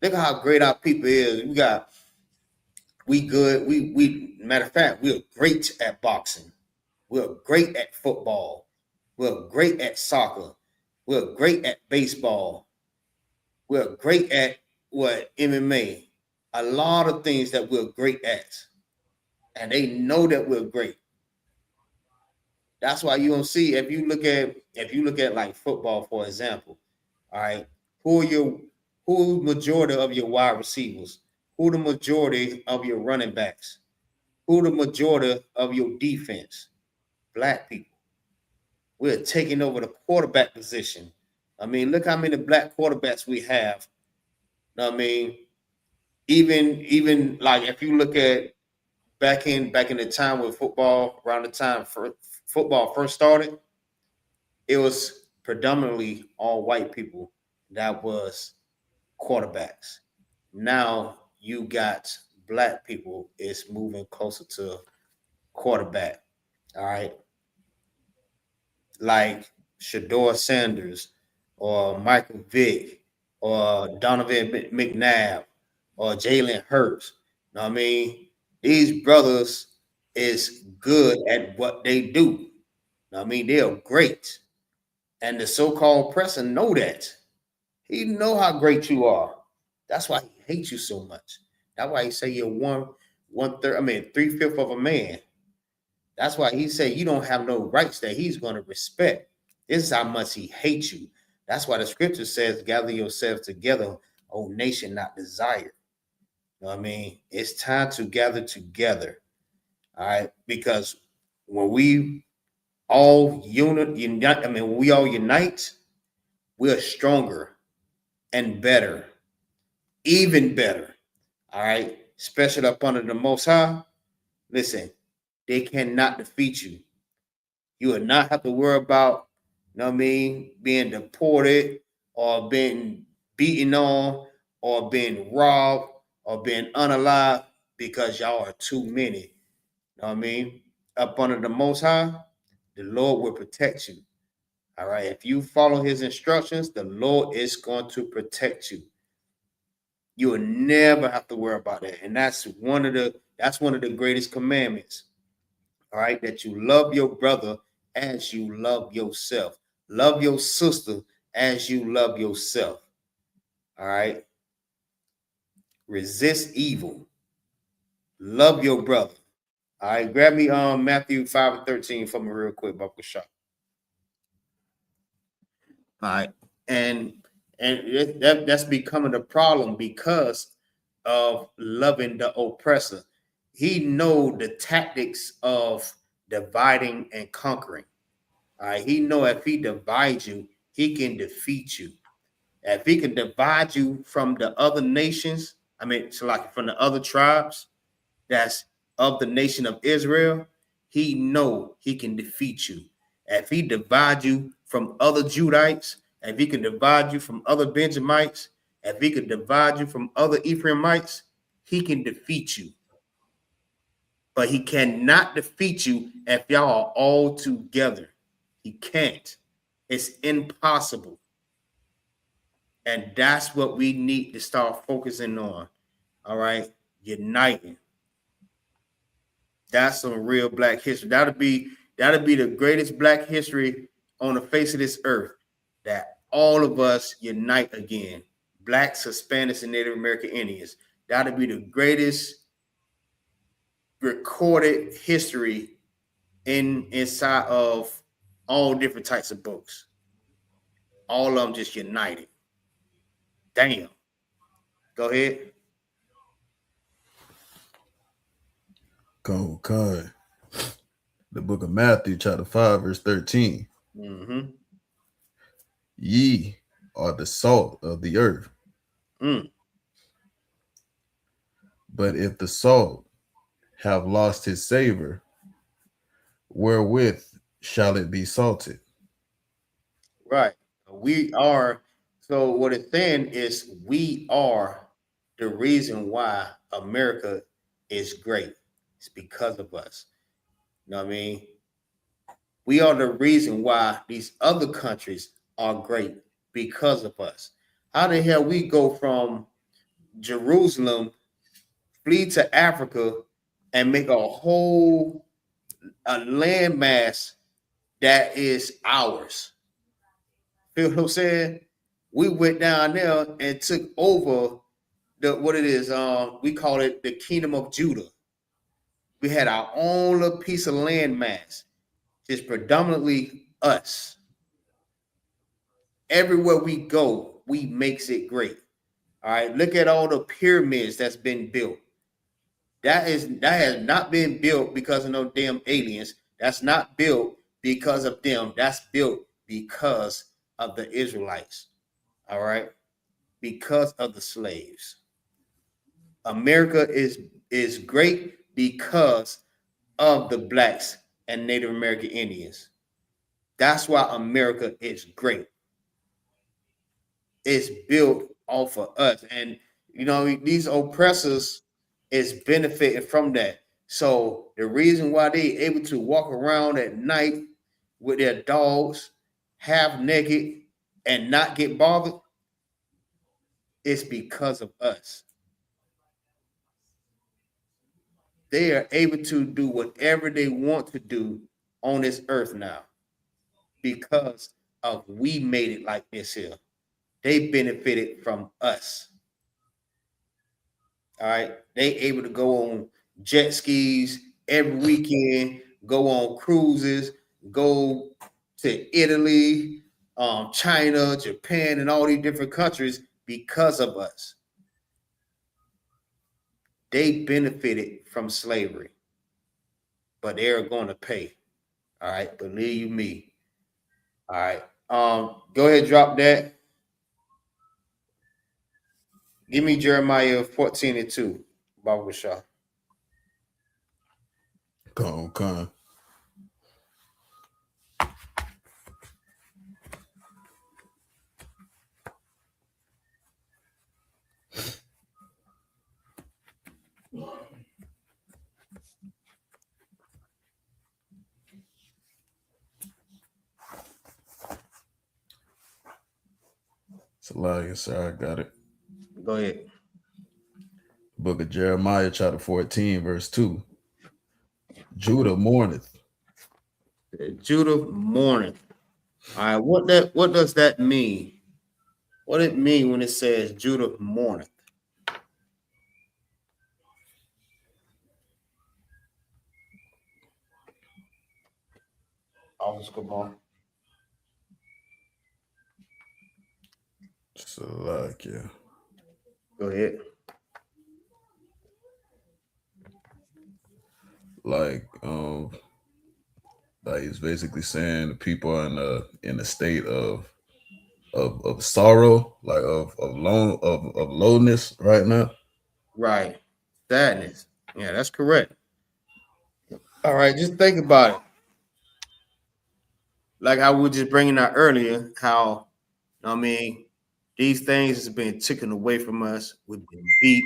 S3: Look at how great our people is. We good. We matter of fact, we're great at boxing. We're great at football. We're great at soccer. We're great at baseball. We're great at what MMA. A lot of things that we're great at. And they know that we're great. That's why you don't see if you look at like football, for example, all right, who majority of your wide receivers, who the majority of your running backs, who the majority of your defense? Black people. We're taking over the quarterback position. Look how many black quarterbacks we have. I mean, even like if you look at back in the time with football, around the time for football first started, it was predominantly all white people that was quarterbacks. Now you got black people is moving closer to quarterback. All right. Like Shador Sanders or Michael Vick or Donovan McNabb or Jalen Hurts. Know what I mean? These brothers is good at what they do. Know what I mean? They're great. And the so-called press know that. He know how great you are. That's why he hates you so much. That's why he say you're one third, 3/5 of a man. That's why he said you don't have no rights that he's going to respect. This is how much he hates you. That's why the scripture says, gather yourselves together, O nation not desired. You know what I mean? It's time to gather together. All right. Because when we all unite, when we all unite, we're stronger and better, even better. All right. Special up under the Most High. Listen, they cannot defeat you. You will not have to worry about, being deported or being beaten on or being robbed or being unalive because y'all are too many. You know what I mean? Up under the Most High, the Lord will protect you. All right. If you follow his instructions, the Lord is going to protect you. You will never have to worry about that. And that's one of the greatest commandments. All right, that you love your brother as you love yourself. Love your sister as you love yourself. All right. Resist evil. Love your brother. All right. Grab me Matthew 5:13 for me real quick, Buckle Shop. All right. And that's becoming a problem because of loving the oppressor. He know the tactics of dividing and conquering. All right, he know if he divides you, he can defeat you. If he can divide you from the other nations, so like from the other tribes that's of the nation of Israel, he know he can defeat you. If he divide you from other Judites, if he can divide you from other Benjamites, if he can divide you from other Ephraimites, he can defeat you. But he cannot defeat you if y'all are all together. He can't. It's impossible. And that's what we need to start focusing on. All right. Uniting. That's some real black history. That'll be the greatest black history on the face of this earth. That all of us unite again. Blacks, Hispanics, and Native American Indians. That'll be the greatest recorded history inside of all different types of books. All of them just united. Damn. Go ahead.
S4: Go. The book of Matthew, chapter 5, verse 13.
S3: Mm-hmm.
S4: Ye are the salt of the earth. But if the salt have lost his savor, wherewith shall it be salted?
S3: Right. We are. So what it's saying is we are the reason why America is great. It's because of us. You know what I mean? We are the reason why these other countries are great because of us. How the hell we go from Jerusalem, flee to Africa, and make a whole landmass that is ours? Feel what I'm saying? We went down there and took over what it is. We call it the Kingdom of Judah. We had our own little piece of landmass. It's predominantly us. Everywhere we go, we makes it great. All right, look at all the pyramids that's been built. That has not been built because of no damn aliens. That's not built because of them. That's built because of the Israelites. All right, because of the slaves. America is great because of the blacks and Native American Indians. That's why America is great. It's built off of us. And these oppressors is benefiting from that. So the reason why they able to walk around at night with their dogs half naked and not get bothered is because of us. They are able to do whatever they want to do on this earth now because of we made it like this here. They benefited from us. All right. They able to go on jet skis every weekend, go on cruises, go to Italy, China, Japan, and all these different countries because of us. They benefited from slavery, but they're going to pay. All right. Believe you me. All right. Go ahead, drop that. Give me Jeremiah 14:2, Baba Shah.
S4: Come. Sir, I got it.
S3: Go ahead.
S4: Book of Jeremiah, chapter 14, verse 2. Judah mourneth.
S3: Judah mourneth. All right, what does that mean? What it mean when it says Judah mourneth? Officer, come on.
S4: Yeah.
S3: Go ahead.
S4: Like he's basically saying the people are in a state of sorrow, like of lowness right now.
S3: Right. Sadness. Yeah, that's correct. All right, just think about it. Like I was just bringing out earlier, how these things have been taken away from us. We've been beat,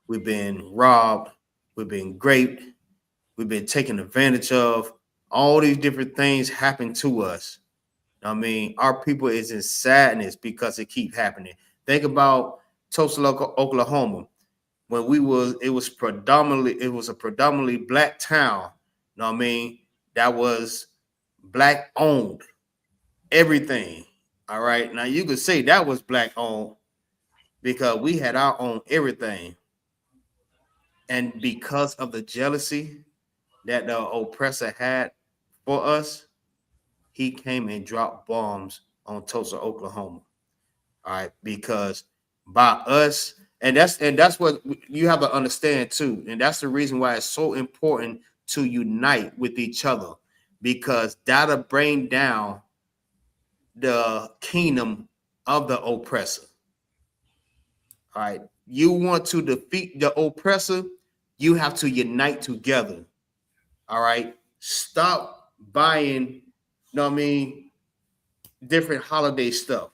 S3: we've been robbed, we've been raped, we've been taken advantage of. All these different things happen to us. Our people is in sadness because it keep happening. Think about Tulsa, Oklahoma. When it was a predominantly black town. That was black owned. Everything. All right. Now you could say that was black owned because we had our own everything. And because of the jealousy that the oppressor had for us, he came and dropped bombs on Tulsa, Oklahoma. All right, because by us, and that's what you have to understand too, and that's the reason why it's so important to unite with each other, because that'll bring down the kingdom of the oppressor. All right, you want to defeat the oppressor, you have to unite together. All right, stop buying, different holiday stuff.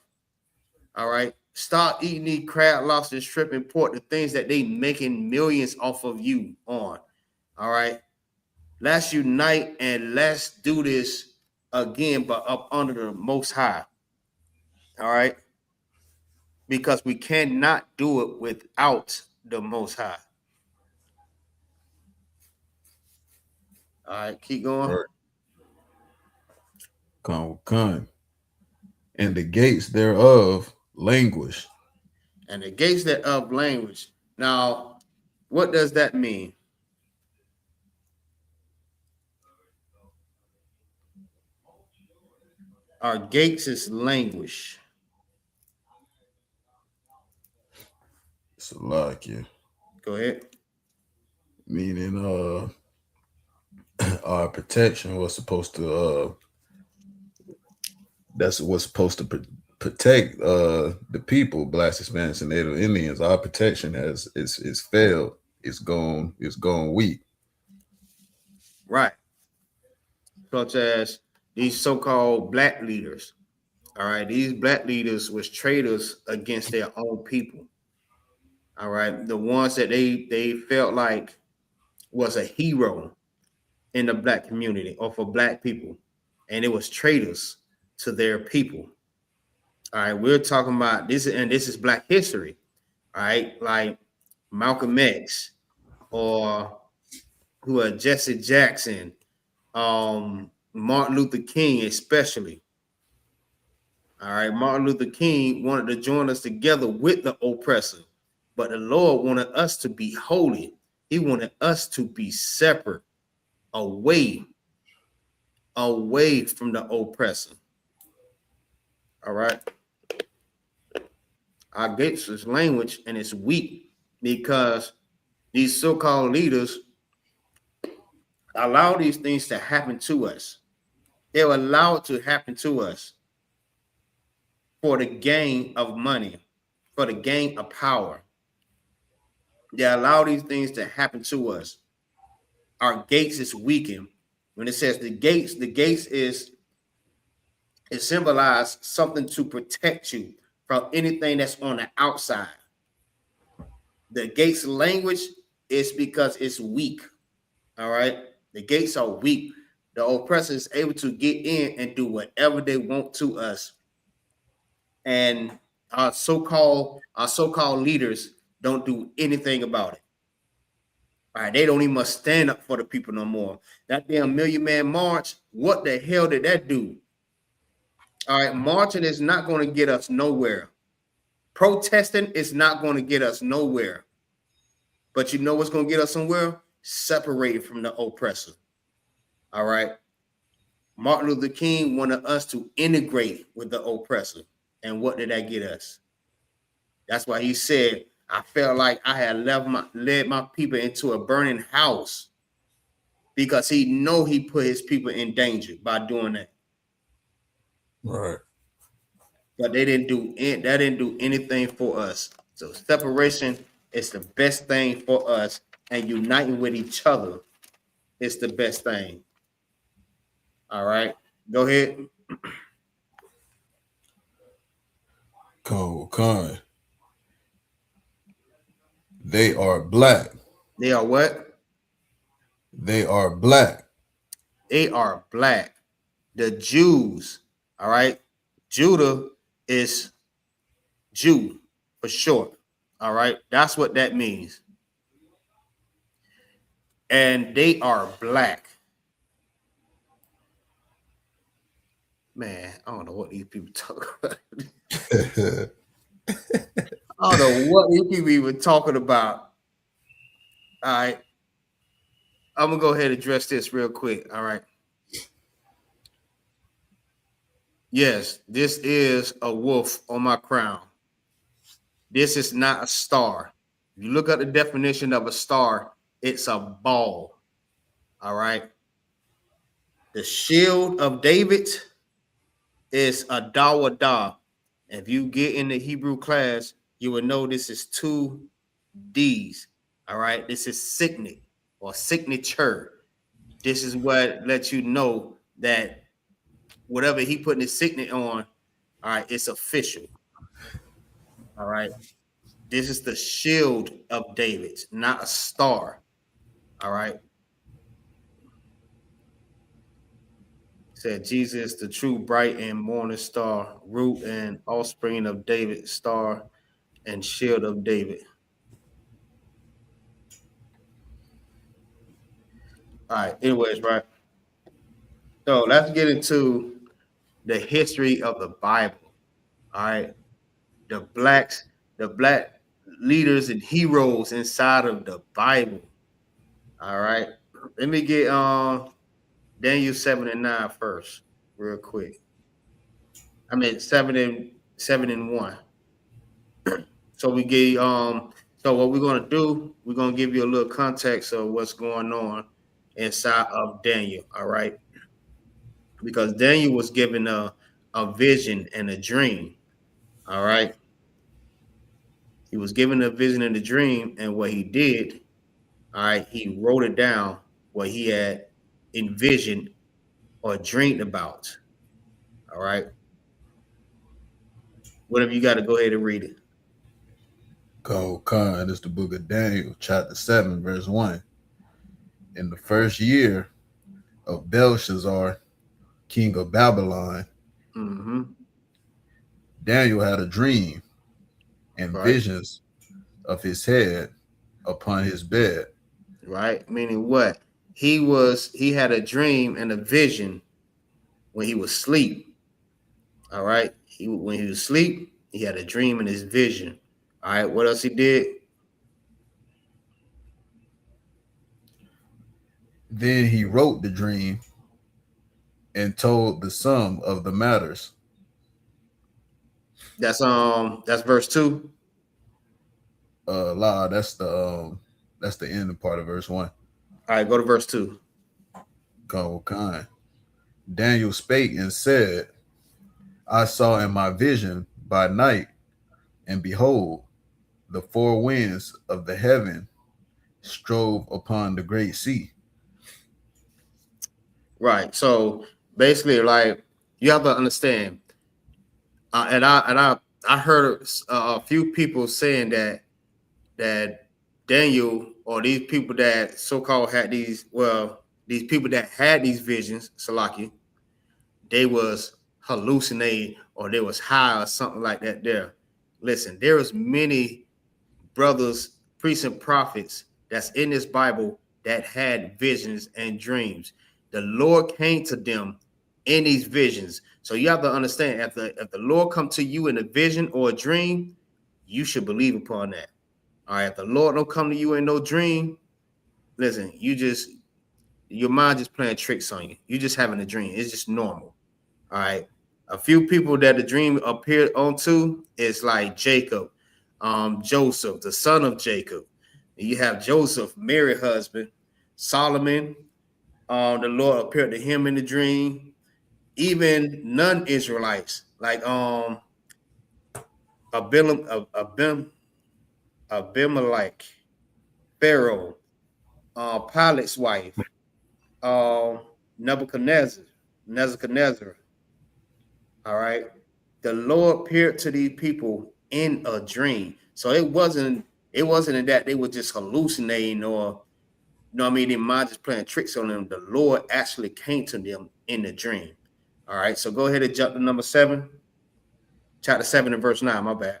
S3: All right, stop eating these crab, lobster, shrimp, and pork, the things that they making millions off of you on. All right, let's unite and let's do this again, but up under the Most High. All right, because we cannot do it without the Most High. All right, keep going.
S4: Right. Con. And the gates thereof languish.
S3: And the gates thereof language. Now, what does that mean? Our gates is languish.
S4: Salakia.
S3: Go ahead.
S4: Meaning our protection was supposed to that's what's supposed to protect the people, Blacks, Hispanics, and Native Indians. Our protection is failed. It's gone weak.
S3: Right. Such as these so-called black leaders. All right. These black leaders was traitors against their own people. All right. The ones that they felt like was a hero in the black community or for black people. And it was traitors to their people. All right. We're talking about this, and this is black history. All right. Like Malcolm X or who are Jesse Jackson, Martin Luther King, especially. All right, Martin Luther King wanted to join us together with the oppressor, but the Lord wanted us to be holy. He wanted us to be separate, away from the oppressor. All right. Our gates is language, and it's weak because these so-called leaders allow these things to happen to us. They'll allow it to happen to us for the gain of money, for the gain of power. They allow these things to happen to us. Our gates is weakened. When it says the gates is it symbolizes something to protect you from anything that's on the outside. The gates language is because it's weak. All right. The gates are weak. The oppressor is able to get in and do whatever they want to us. And our so-called leaders don't do anything about it. All right, they don't even must stand up for the people no more. That damn Million Man March, what the hell did that do? All right, marching is not going to get us nowhere. Protesting is not going to get us nowhere. But you know what's going to get us somewhere? Separated from the oppressor. All right. Martin Luther King wanted us to integrate with the oppressor. And what did that get us? That's why he said, I felt like I had led my people into a burning house, because he know he put his people in danger by doing that.
S4: Right.
S3: But that didn't do anything for us. So separation is the best thing for us, and uniting with each other is the best thing. All right, go ahead.
S4: Con. They are black.
S3: They are what?
S4: They are black.
S3: They are black. The Jews, all right? Judah is Jew for short, all right? That's what that means. And they are black. Man, I don't know what these people talk about. I don't know what these people even talking about. All right. I'm going to go ahead and address this real quick. All right. Yes, this is a wolf on my crown. This is not a star. If you look at the definition of a star, it's a ball. All right. The shield of David is a dawadah. If you get in the Hebrew class, you will know this is 2 D's. All right. This is signet or signature. This is what lets you know that whatever he putting his signet on, all right, it's official. All right. This is the shield of David, not a star. All right. Said Jesus, the true bright and morning star, root and offspring of David, star and shield of David. All right. Anyways, right. So let's get into the history of the Bible. All right. The black leaders and heroes inside of the Bible. All right. Let me get Daniel 7 and 9 first, real quick. I mean 7 and 1. So we gave so what we're gonna do, we're gonna give you a little context of what's going on inside of Daniel, all right? Because Daniel was given a vision and a dream, all right? He was given a vision and a dream, and what he did, all right, he wrote it down what he had envisioned or dreamed about. All right. Whatever you got to go ahead and read it.
S4: Khan, it's the book of Daniel, chapter 7, verse 1. In the first year of Belshazzar, king of Babylon, Daniel had a dream and visions of his head upon his bed.
S3: Right? Meaning what? He had a dream and a vision when he was asleep. All right. When he was asleep, he had a dream and his vision. All right. What else he did?
S4: Then he wrote the dream and told the sum of the matters.
S3: That's verse 2.
S4: That's the ending part of verse 1.
S3: All right, go to verse 2.
S4: Khan. Daniel spake and said, I saw in my vision by night, and behold, the four winds of the heaven strove upon the great sea.
S3: Right. So basically, like, you have to understand, and I heard a few people saying that Daniel, or these people that so-called had these people that had these visions, Salaki, they was hallucinating or they was high or something like that there. Listen, there is many brothers, priests, and prophets that's in this Bible that had visions and dreams. The Lord came to them in these visions. So you have to understand, if the Lord come to you in a vision or a dream, you should believe upon that. All right, if the Lord don't come to you in no dream, listen, your mind just playing tricks on you. You just having a dream. It's just normal. All right. A few people that the dream appeared onto is like Jacob, Joseph, the son of Jacob. You have Joseph, Mary's husband, Solomon. The Lord appeared to him in the dream. Even non-Israelites like Abimelech, Pharaoh, Pilate's wife, Nebuchadnezzar. All right. The Lord appeared to these people in a dream. So it wasn't that they were just hallucinating or, you know what I mean, their mind just playing tricks on them. The Lord actually came to them in the dream. All right. So go ahead and jump to number 7. Chapter 7 and verse 9. My bad.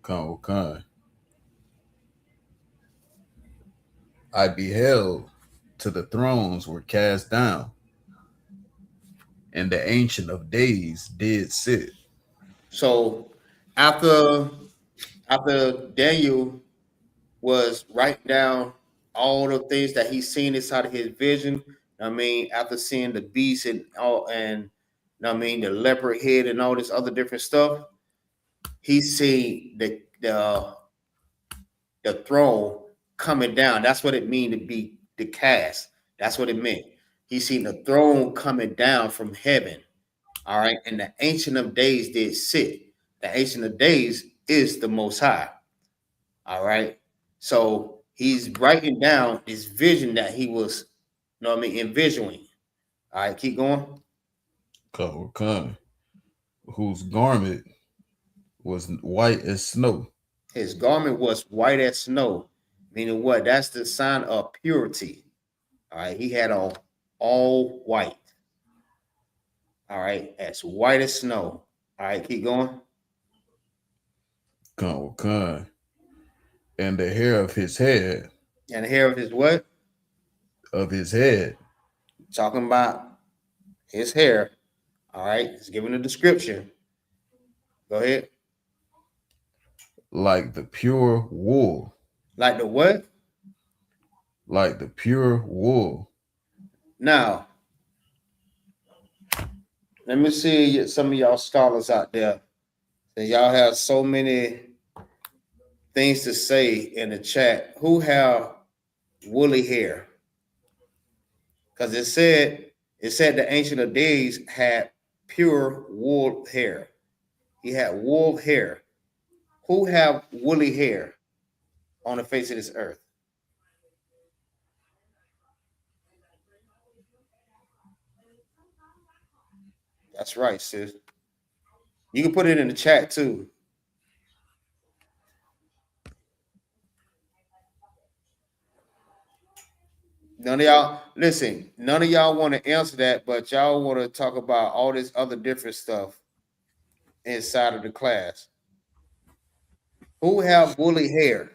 S4: Khan. I beheld till the thrones were cast down, and the Ancient of Days did sit.
S3: So after Daniel was writing down all the things that he's seen inside of his vision, I mean, after seeing the beast and all, and I mean the leopard head and all this other different stuff, he seen the throne coming down. That's what it means to be the cast. That's what it meant. He seen the throne coming down from heaven. All right. And the Ancient of Days did sit. The Ancient of Days is the Most High. All right. So he's writing down this vision that he was, you know what I mean, envisioning. All right. Keep going.
S4: Khan, whose garment was white as snow.
S3: His garment was white as snow. Meaning what? That's the sign of purity. All right. He had on all white. All right, as white as snow. All right, keep going.
S4: Con. And the hair of his head.
S3: And the hair of his what?
S4: Of his head.
S3: Talking about his hair. All right, it's giving a description. Go ahead.
S4: Like the pure wool.
S3: Like the what?
S4: Like the pure wool.
S3: Now, let me see some of y'all scholars out there. Y'all have so many things to say in the chat. Who have woolly hair? Because it said the Ancient of Days had pure wool hair. He had wool hair. Who have woolly hair on the face of this earth? That's right, sis. You can put it in the chat too. None of y'all, listen, none of y'all want to answer that, but y'all want to talk about all this other different stuff inside of the class. Who have woolly hair?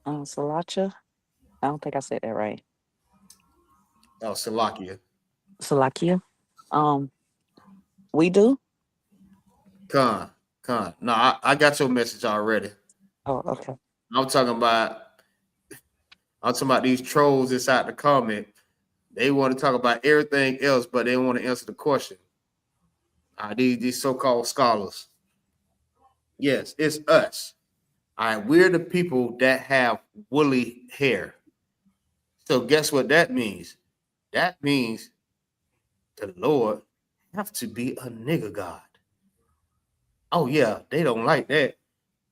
S5: Salacha. I don't think I said that right.
S3: Oh, Salakia.
S5: Salakia. We do.
S3: Con. No, I got your message already.
S5: Oh, okay.
S3: I'm talking about these trolls inside the comment. They want to talk about everything else, but they don't want to answer the question. These so-called scholars. Yes, it's us. All right, we're the people that have woolly hair. So guess what that means? That means the Lord have to be a nigger God. Oh yeah, they don't like that.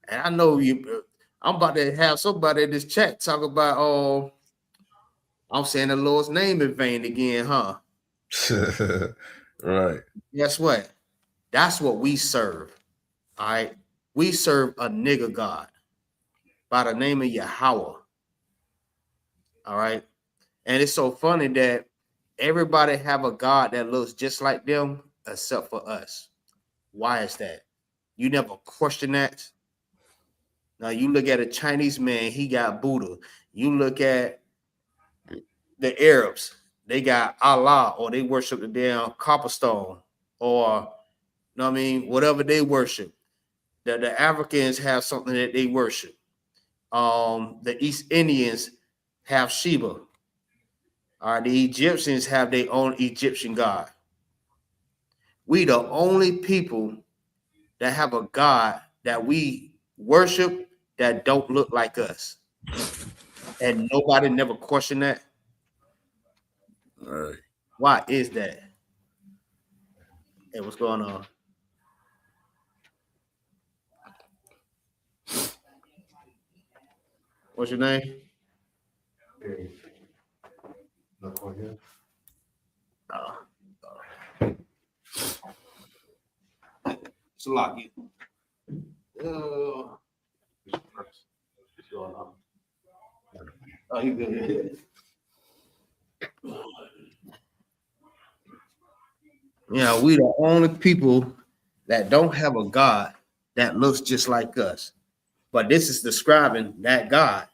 S3: And I know you. I'm about to have somebody in this chat talk about I'm saying the Lord's name in vain again, huh?
S4: Right.
S3: Guess what? That's what we serve. All right. We serve a nigger God by the name of Yahweh. All right. And it's so funny that everybody have a God that looks just like them except for us. Why is that? You never question that. Now you look at a Chinese man, he got Buddha. You look at the Arabs, they got Allah, or they worship the damn copper stone, or you know what I mean, whatever they worship. The Africans have something that they worship. The East Indians have Sheba. The Egyptians have their own Egyptian god. We the only people that have a God that we worship that don't look like us. And nobody never questioned that.
S4: All right.
S3: Why is that? Hey, what's going on? What's your name? It's a lot. What's going on? Oh, you good? Yeah, we the only people that don't have a God that looks just like us. But this is describing that God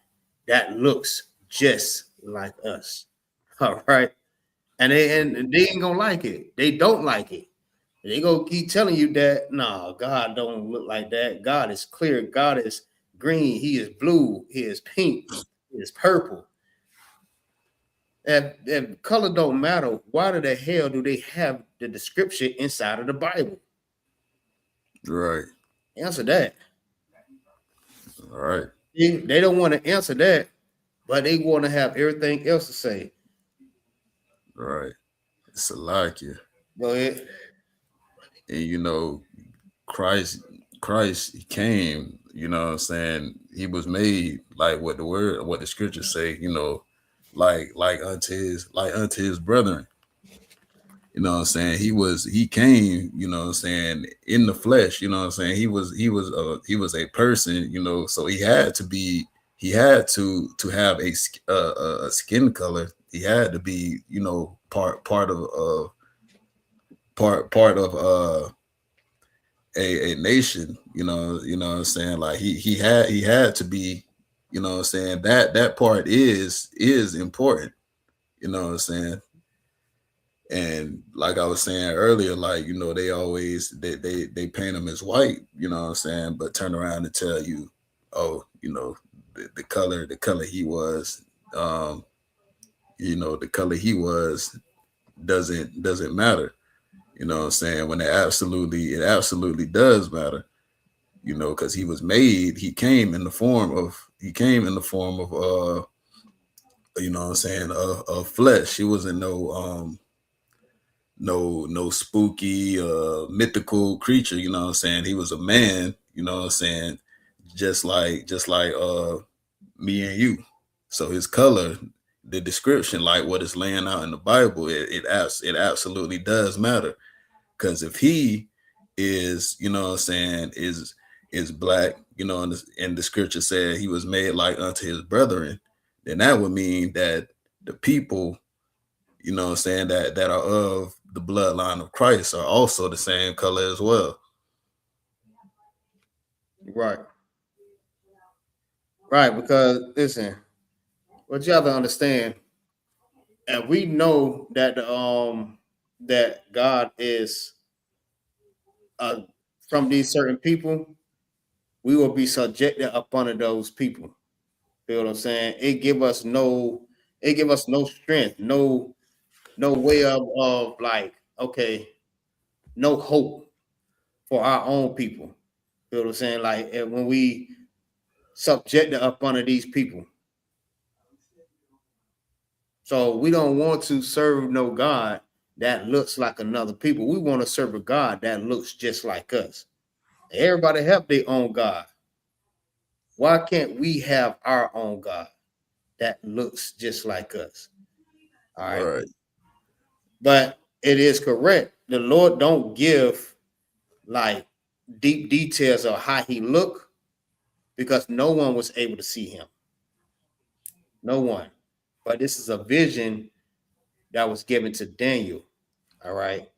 S3: that looks just like us. All right. And they ain't gonna like it. They don't like it. They gonna keep telling you that no, God don't look like that. God is clear. God is green. He is blue. He is pink. He is purple. If color don't matter, why the hell do they have the description inside of the Bible?
S4: Right.
S3: Answer that.
S4: All right.
S3: They don't want to answer that, but they want to have everything else to say.
S4: Right. It's a like you.
S3: Go ahead.
S4: And you know, Christ he came, you know what I'm saying? He was made like what the scriptures say, you know, like unto his brethren. You know what I'm saying? He came, you know what I'm saying, in the flesh, you know what I'm saying? He was a person, you know, so he had to be he had to have a skin color. He had to be, you know, part of a nation. You know what I'm saying? Like he had to be, you know what I'm saying, that part is important. You know what I'm saying? And like I was saying earlier, like, you know, they always they paint him as white, you know what I'm saying, but turn around and tell you, oh, you know, the color he was, you know, the color he was doesn't matter. You know what I'm saying? When it absolutely does matter, you know, because he came in the form of you know what I'm saying, of flesh. He wasn't no spooky mythical creature, you know what I'm saying? He was a man, you know what I'm saying, just like me and you. So his color, the description, like what is laying out in the Bible, it absolutely does matter. Because if he is, you know what I'm saying, is black, you know, and the scripture said he was made like unto his brethren, then that would mean that the people, you know what I'm saying, that are of the bloodline of Christ are also the same color as well.
S3: Right. Right, because listen, what you have to understand, and we know that that God is from these certain people, we will be subjected up under those people. Feel what I'm saying? It give us no strength, no way of like, okay, no hope for our own people. Feel what I'm saying? Like when we subjected up under these people. So we don't want to serve no God that looks like another people. We want to serve a God that looks just like us. Everybody have their own God. Why can't we have our own God that looks just like us? All right.
S4: Right.
S3: But it is correct. The Lord don't give like deep details of how he looked because no one was able to see him. No one. But this is a vision that was given to Daniel. All right.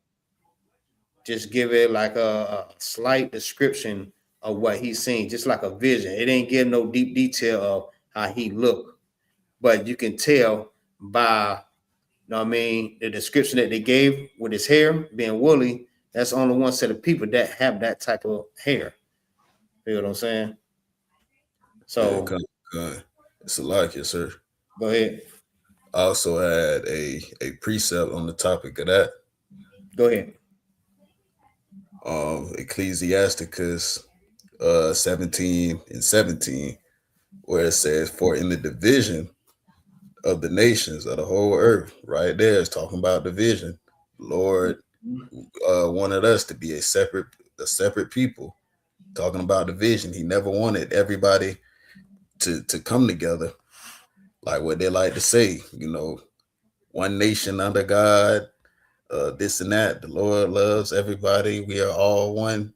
S3: Just give it like a slight description of what he's seen, just like a vision. It ain't give no deep detail of how he looked, but you can tell by, you know what I mean, the description that they gave with his hair being woolly. That's only one set of people that have that type of hair. You know what I'm saying?
S4: Yeah,
S3: So
S4: it's a lot, yes, sir.
S3: go ahead.
S4: I also had a precept on the topic of that.
S3: Go ahead.
S4: Ecclesiasticus 17:17, where it says, for in the division of the nations of the whole earth, right there, it's talking about division. Lord wanted us to be a separate people. Talking about division, he never wanted everybody to come together, like what they like to say, you know, one nation under God, this and that. The Lord loves everybody. We are all one.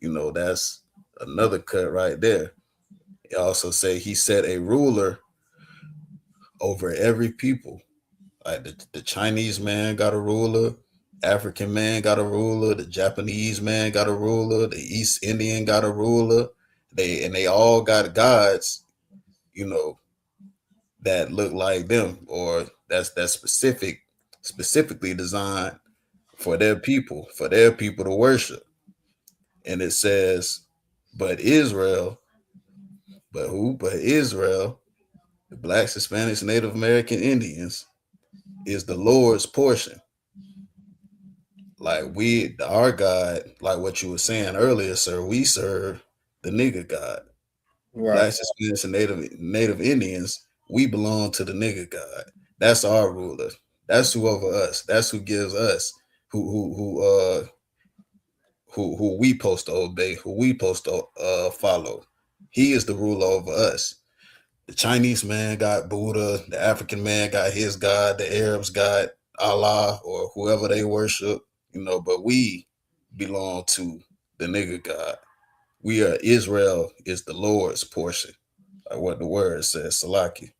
S4: You know, that's another cut right there. He also say he set a ruler over every people. Like the Chinese man got a ruler, African man got a ruler, the Japanese man got a ruler, the East Indian got a ruler. They all got gods, you know, that look like them, or that's specifically designed for their people to worship. And it says, but Israel, but who? But Israel, the blacks, Hispanics, Native American Indians, is the Lord's portion. Like our God, like what you were saying earlier, sir, we serve the nigger God.
S3: Right.
S4: Blacks, Hispanics, and Native Indians, we belong to the nigger God. That's our ruler. That's who over us. That's who gives us who we supposed to obey, who we supposed to follow. He is the ruler over us. The Chinese man got Buddha, the African man got his God, the Arabs got Allah or whoever they worship, you know, but we belong to the nigger God. We are Israel is the Lord's portion. like what the word says, Salaki.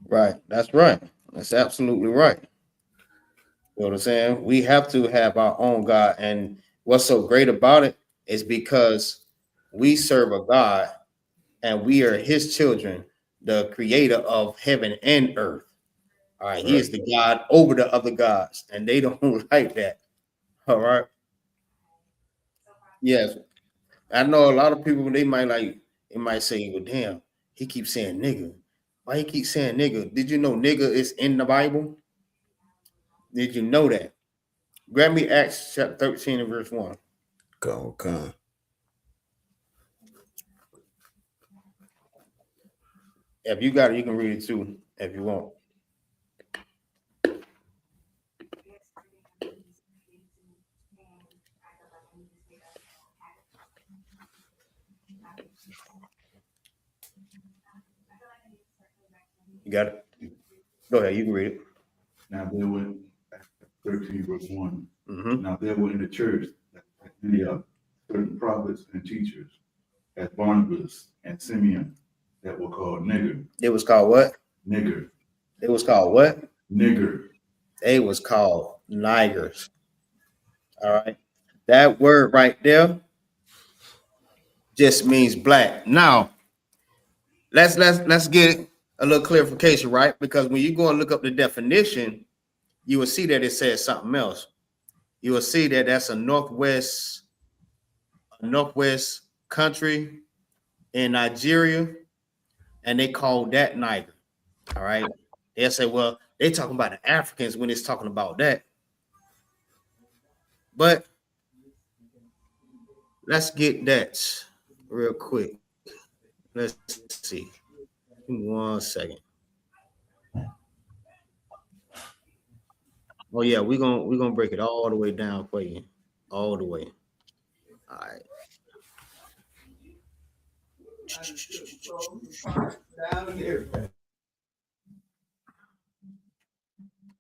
S3: Right. That's right. That's absolutely right. You know what I'm saying? We have to have our own God. And what's so great about it is because we serve a God and we are his children, the creator of heaven and earth. All right. He
S4: Right.
S3: is the God over the other gods, and they don't like that. All right. Yes. I know a lot of people, they might say, well, damn, he keeps saying nigga. Why he keep saying nigga? Did you know nigga is in the Bible? Did you know that? Grab me Acts chapter 13 and verse 1.
S4: Come.
S3: If you got it, you can read it too if you want. You got it? Go ahead, you can read it.
S7: Now there were 13 verse 1.
S3: Mm-hmm.
S7: Now there were in the church many certain prophets and teachers, as Barnabas and Simeon, that were called nigger.
S3: It was called what?
S7: Nigger.
S3: It was called what?
S7: Nigger.
S3: They was called nigers. All right. That word right there just means black. Now, let's get a little clarification, right? Because when you go and look up the definition, you will see that it says something else. You will see that that's a northwest country in Nigeria, and they call that Niger. All right. They'll say, well, they talking about the Africans when it's talking about that. But let's get that real quick. Let's see. Give me 1 second. Oh yeah, we're gonna break it all the way down for you. All the way. All right.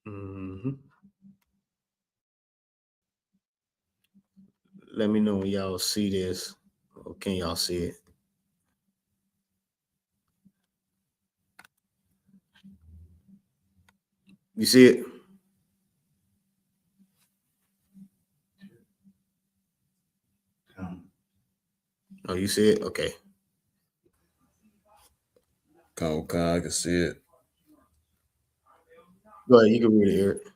S3: Mm-hmm. Let me know when y'all see this. Or can y'all see it? You see it? Oh, you see it? Okay.
S4: Come, I can see it.
S3: Go ahead, you can read it, Eric.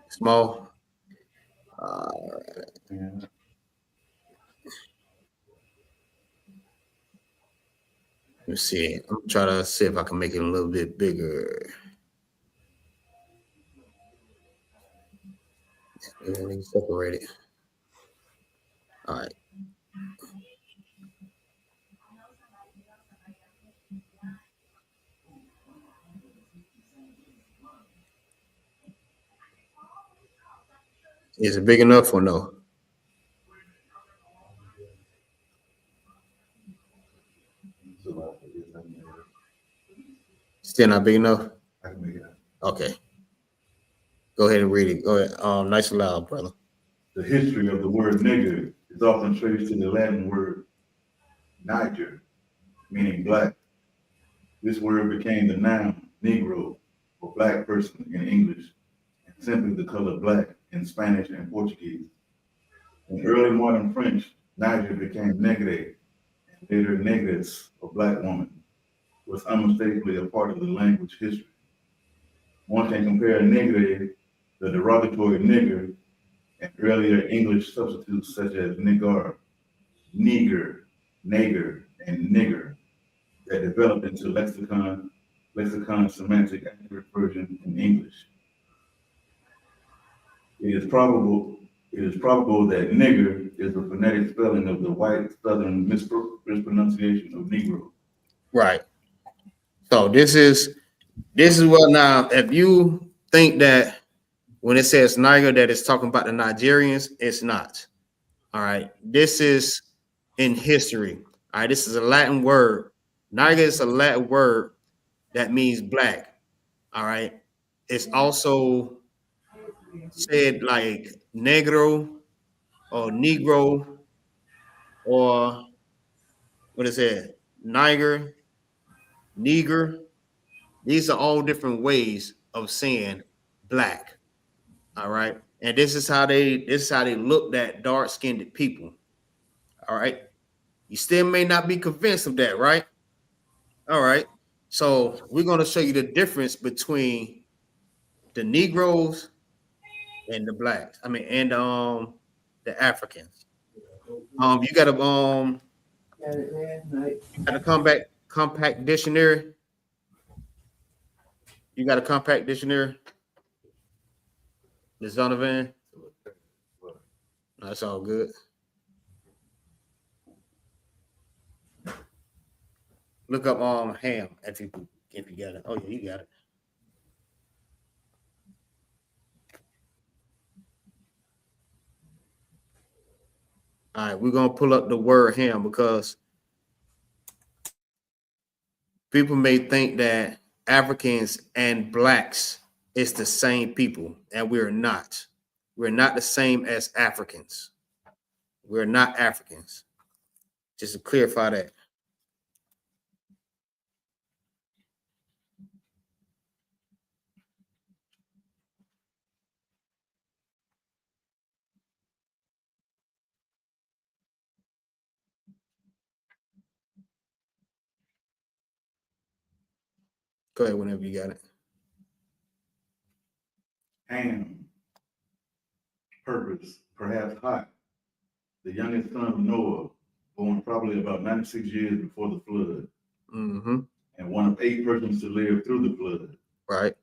S3: Small. Let me see. I'm trying to see if I can make it a little bit bigger. Everything separated. All right. Is it big enough or no? Still not big enough?
S7: I can make it out.
S3: Okay. Go ahead and read it. Go ahead. Nice and loud, brother.
S7: The history of the word nigger is often traced to the Latin word Niger, meaning black. This word became the noun Negro, or black person in English, and simply the color black in Spanish and Portuguese. In early modern French, Niger became negre, and later negress, or black woman, was unmistakably a part of the language history. One can compare negre, the derogatory nigger, and earlier English substitutes such as nigger, nigger, and nigger that developed into lexicon semantic accurate version in English. It is probable that nigger is the phonetic spelling of the white southern mispronunciation of Negro.
S3: Right. So this is what now. If you think that when it says Niger that it's talking about the Nigerians, it's not. All right. This is in history. All right. This is a Latin word. Niger is a Latin word that means black. All right. It's also said like negro or negro or what is it? Niger, Neger. These are all different ways of saying black. All right. And this is how they looked at dark-skinned people. All right. You still may not be convinced of that, right? All right. So we're gonna show you the difference between the Negroes and the blacks. I mean, and the Africans. You got a compact dictionary. You got a compact dictionary, Miss Donovan. That's all good. Look up ham if you got it. Oh yeah, you got it. All right, we're gonna pull up the word ham because people may think that Africans and blacks is the same people, and we're not. We're not the same as Africans. We're not Africans. Just to clarify that. Go ahead whenever you got it.
S7: Ham, purpose, perhaps hot. The youngest son of Noah, born probably about 96 years before the flood,
S3: Mm-hmm.
S7: and one of 8 persons to live through the flood.
S3: Right.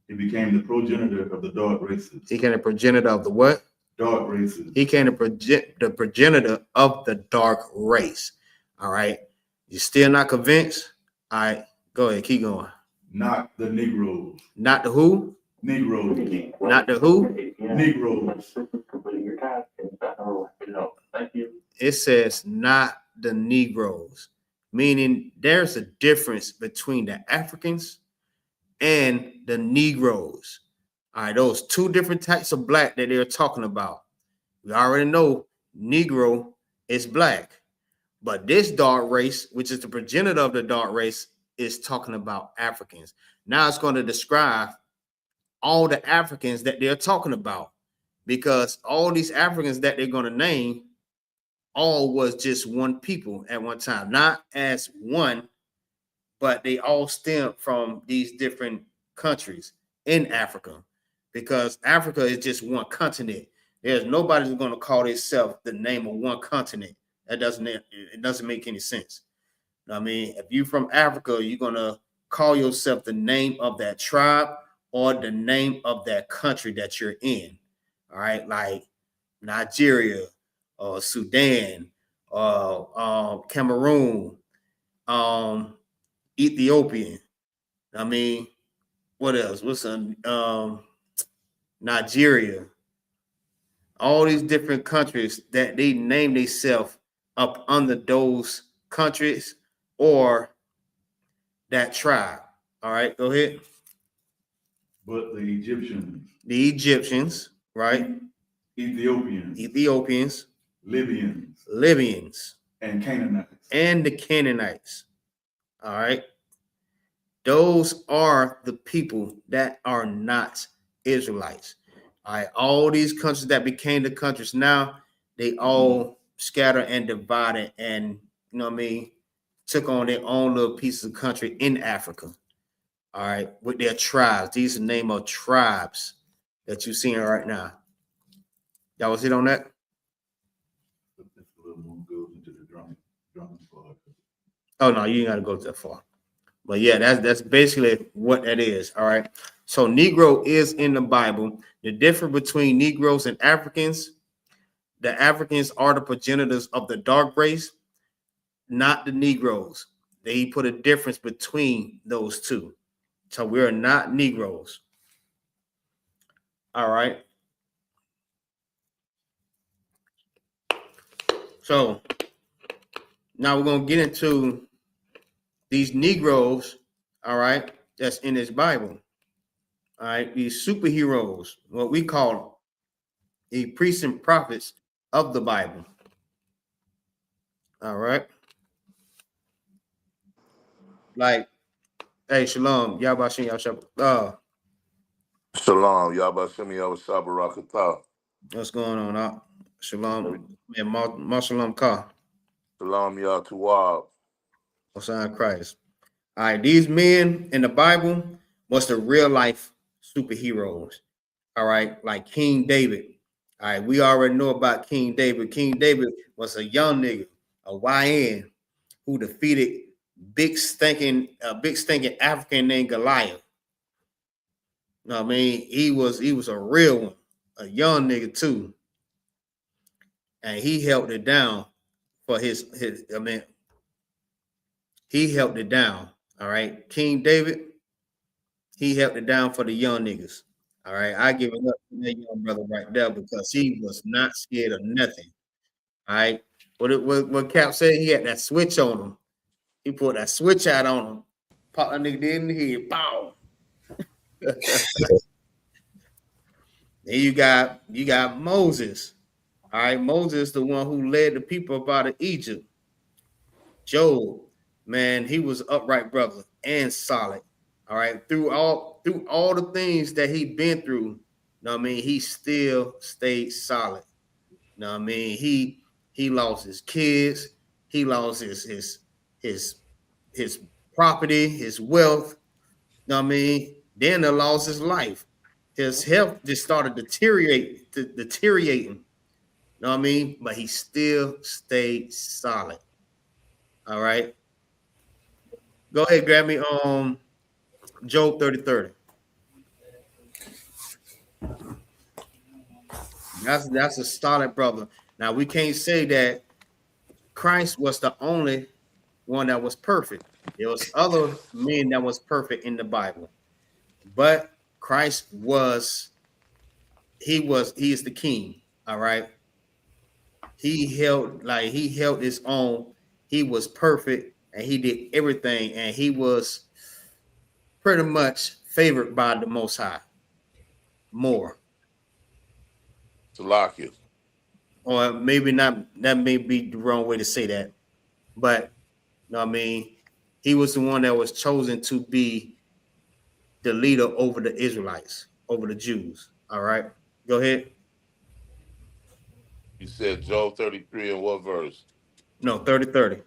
S7: He became the progenitor of the dark races.
S3: He became the progenitor of the what?
S7: Dark races.
S3: He became the progenitor of the dark race. All right. You still not convinced? All right. Go ahead. Keep going.
S7: Not the Negroes.
S3: Not the who?
S7: Negroes.
S3: Not the who?
S7: Negroes.
S3: It says not the Negroes, meaning there's a difference between the Africans and the Negroes. All right, those two different types of black that they're talking about. We already know Negro is black, but this dark race, which is the progenitor of the dark race, is talking about Africans. Now it's going to describe all the Africans that they're talking about, because all these Africans that they're going to name all was just one people at one time, not as one, but they all stem from these different countries in Africa, because Africa is just one continent. There's nobody who's going to call themselves the name of one continent. It doesn't make any sense. I mean, if you're from Africa, you're going to call yourself the name of that tribe or the name of that country that you're in. All right, like Nigeria or Sudan or Cameroon, Ethiopian. I mean, what else? What's Nigeria? All these different countries that they name themselves up under those countries or that tribe. All right, go ahead.
S7: But the Egyptians.
S3: The Egyptians, right?
S7: Ethiopians. Libyans. And Canaanites.
S3: And the Canaanites. All right. Those are the people that are not Israelites. All right. All these countries that became the countries now, they all scattered and divided and, you know what I mean, took on their own little pieces of country in Africa. All right. With their tribes. These are the name of tribes that you're seeing right now. Y'all was hit on that? Oh, no, you ain't got to go that far. But yeah, that's basically what that is. All right. So Negro is in the Bible. The difference between Negroes and Africans, the Africans are the progenitors of the dark race, not the Negroes. They put a difference between those two. So we're not Negroes. All right. So now we're going to get into these Negroes, all right, that's in this Bible. All right, these superheroes, what we call the priests and prophets of the Bible. All right. Like, hey, shalom, Yabashin Yashab.
S8: Shalom, Yabashim Yahweh Barakatah.
S3: What's going on? Shalom, man, Shalom Ka.
S8: Shalom, Yah Tuwab.
S3: Osai Christ. All right, these men in the Bible was the real life superheroes. All right, like King David. All right, we already know about King David. King David was a young nigga, a YN, who defeated big stinking African named Goliath. You know what I mean? He was a real one, a young nigga too. And he held it down for his he held it down. All right. King David, he held it down for the young niggas. All right. I give it up to that young brother right there because he was not scared of nothing. All right. What Cap said, he had that switch on him. He put that switch out on him. Pop that nigga in the head. Bow. Then you got Moses. All right. Moses, the one who led the people up out of Egypt. Job, man, he was upright brother and solid. All right, through all the things that he been through, you know what I mean, he still stayed solid. You know what I mean? He lost his kids, he lost his property, his wealth. You know what I mean? Then he lost his life. His health just started deteriorating. You know what I mean? But he still stayed solid. All right. Go ahead, grab me Job 30:30. That's a solid brother. Now we can't say that Christ was the only one that was perfect. There was other men that was perfect in the Bible, but Christ he is the king. All right. He held his own. He was perfect and he did everything, and he was pretty much favored by the Most High more.
S8: Salakia.
S3: Or maybe not, that may be the wrong way to say that, but you know what I mean, he was the one that was chosen to be the leader over the Israelites, over the Jews. All right, go ahead.
S8: You said Job 33 and what verse?
S3: No, 30:30.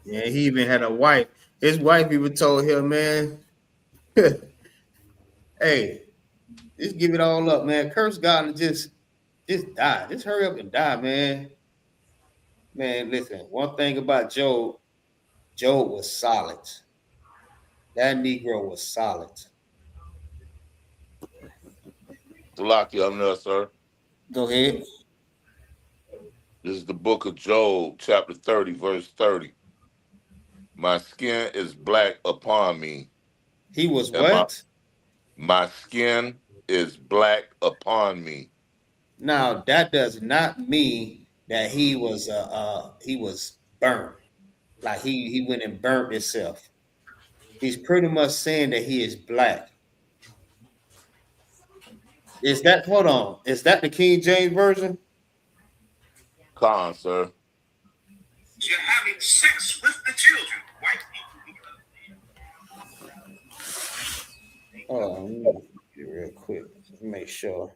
S3: Yeah, he even had a wife. His wife even told him, man, hey, just give it all up, man. Curse God and just die. Just hurry up and die, man. Man, listen, one thing about Job was solid. That Negro was solid.
S8: Salakia, I'm there, sir.
S3: Go ahead.
S8: This is the book of Job, chapter 30, verse 30. My skin is black upon me.
S3: He was
S8: And
S3: what?
S8: my skin is black upon me.
S3: Now that does not mean that he was burnt, like he went and burnt himself. He's pretty much saying that he is black. Is that, hold on? Is that the King James version?
S8: Khan, sir.
S1: You're having sex with the children. White people.
S3: Oh, let me get real quick. Make sure.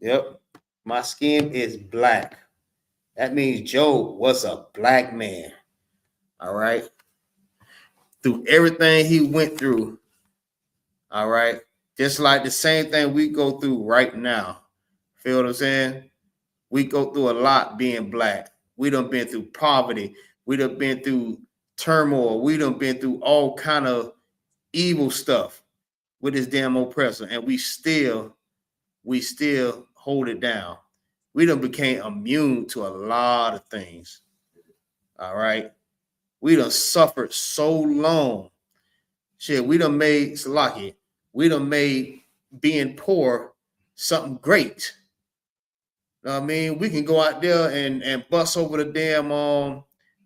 S3: Yep, my skin is black. That means Job was a black man. All right. Through everything he went through. All right. Just like the same thing we go through right now. Feel what I'm saying? We go through a lot being black. We done been through poverty. We done been through turmoil. We done been through all kind of evil stuff with this damn oppressor. And we still hold it down. We done became immune to a lot of things. All right. We done suffered so long. Shit, we done made Salaki. We done made being poor something great. know what I mean? We can go out there and bust over the damn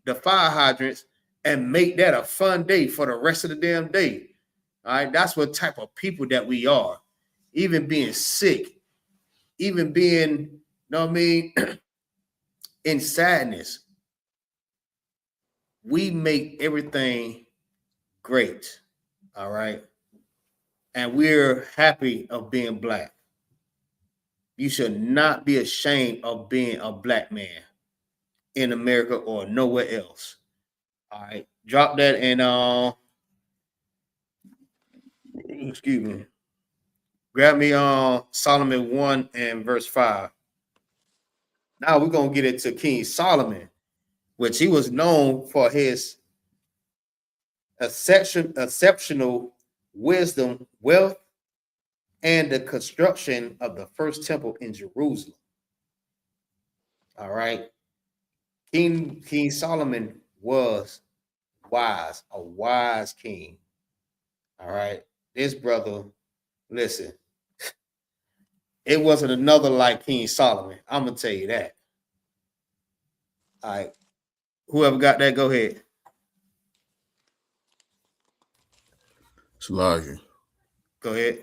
S3: the fire hydrants and make that a fun day for the rest of the damn day. All right, that's what type of people that we are. Even being sick, even being, you know what I mean, in sadness, we make everything great. All right. And we're happy of being black. You should not be ashamed of being a black man in America or nowhere else. All right. Drop that and excuse me. Grab me Solomon 1 and verse 5. Now we're gonna get into King Solomon, which he was known for his exceptional wisdom, wealth, and the construction of the first temple in Jerusalem. All right. King Solomon was wise, a wise king. All right. This brother, listen, it wasn't another like King Solomon. I'm gonna tell you that. All right. Whoever got that, go ahead.
S4: Slagia,
S3: Go ahead.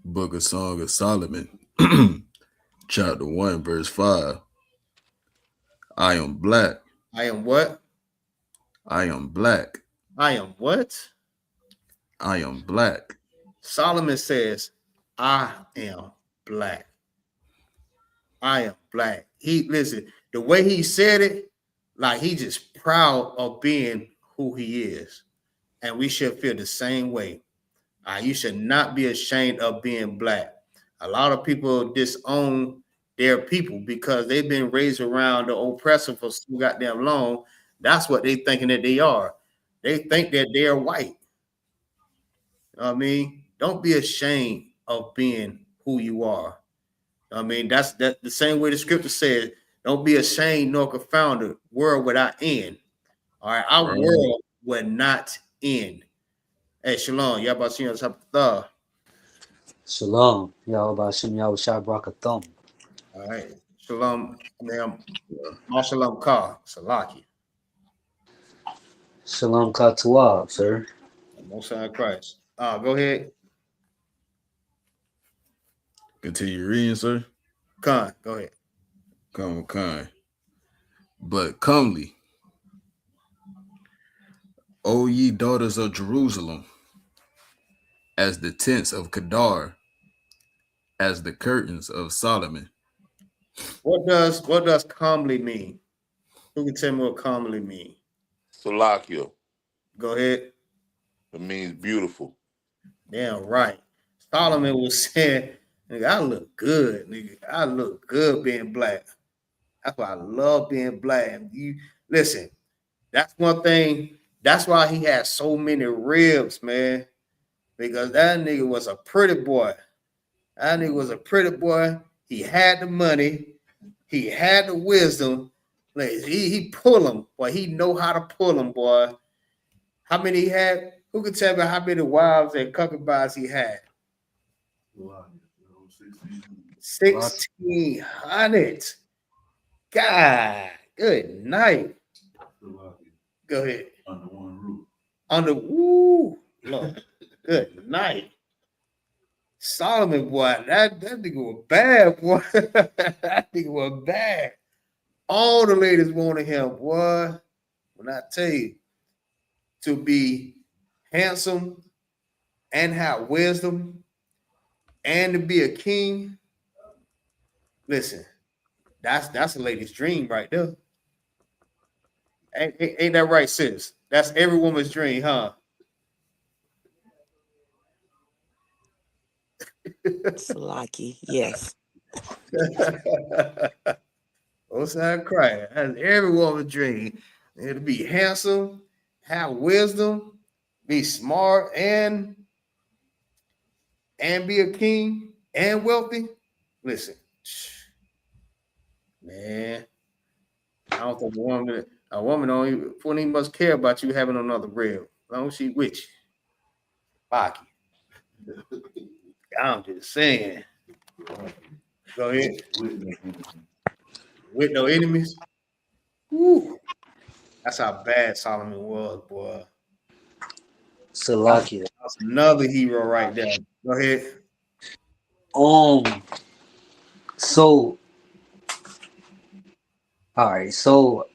S4: Book of Song of Solomon, chapter 1, verse 5. I am black.
S3: I am what?
S4: I am black.
S3: I am what?
S4: I am black.
S3: Solomon says, I am black. I am black. He listen, the way he said it, like he just proud of being who he is. And we should feel the same way. You should not be ashamed of being black. A lot of people disown their people because they've been raised around the oppressor for so goddamn long. That's what they thinking that they are. They think that they are white. You know what I mean? Don't be ashamed of being who you are. I mean, that's the same way the scripture says, don't be ashamed nor confounded, world without end. All right, our world will not end. Hey, shalom. Y'all about to see us up the.
S9: Shalom. Yahweh Yahweh Shai Barakathum.
S3: All right. Shalom, ma'am. Shalom Ka, Salaki.
S9: Shalom Katuah, sir.
S3: Most High Christ. Go ahead.
S4: Continue reading, sir.
S3: Khan, go ahead.
S4: Come. But comely, O ye daughters of Jerusalem, as the tents of Kedar, as the curtains of Solomon.
S3: What does calmly mean? Who can tell me what calmly mean?
S8: Salakia.
S3: Go ahead.
S8: It means beautiful.
S3: Damn right. Solomon was saying, nigga, I look good, nigga. I look good being black. That's why I love being black. You listen, that's one thing. That's why he had so many ribs, man. Because that nigga was a pretty boy. That nigga was a pretty boy. He had the money. He had the wisdom. Like, he pull him, boy. He know how to pull him, boy. How many he had? Who could tell me how many wives and concubines he had? 1,600. God, good night. Go ahead.
S7: Under one roof.
S3: Woo, Lord. Good night. Solomon, boy, that nigga was bad, boy. That nigga was bad. All the ladies wanted him, boy. When I tell you, to be handsome and have wisdom and to be a king, listen, that's a lady's dream right there. Ain't that right, sis? That's every woman's dream, huh?
S5: Salaki, yes.
S3: Outside crying. That's every woman's dream. To be handsome, have wisdom, be smart, and be a king and wealthy. Listen, man, I don't think a woman don't even must care about you having another rib. As long as she with you. Baki. I'm just saying. Go ahead.
S7: with no enemies.
S3: With no enemies. Woo. That's how bad Solomon was, boy. That's,
S9: Salakia.
S3: that's another hero right there. Go ahead.
S9: Um. So, all right. So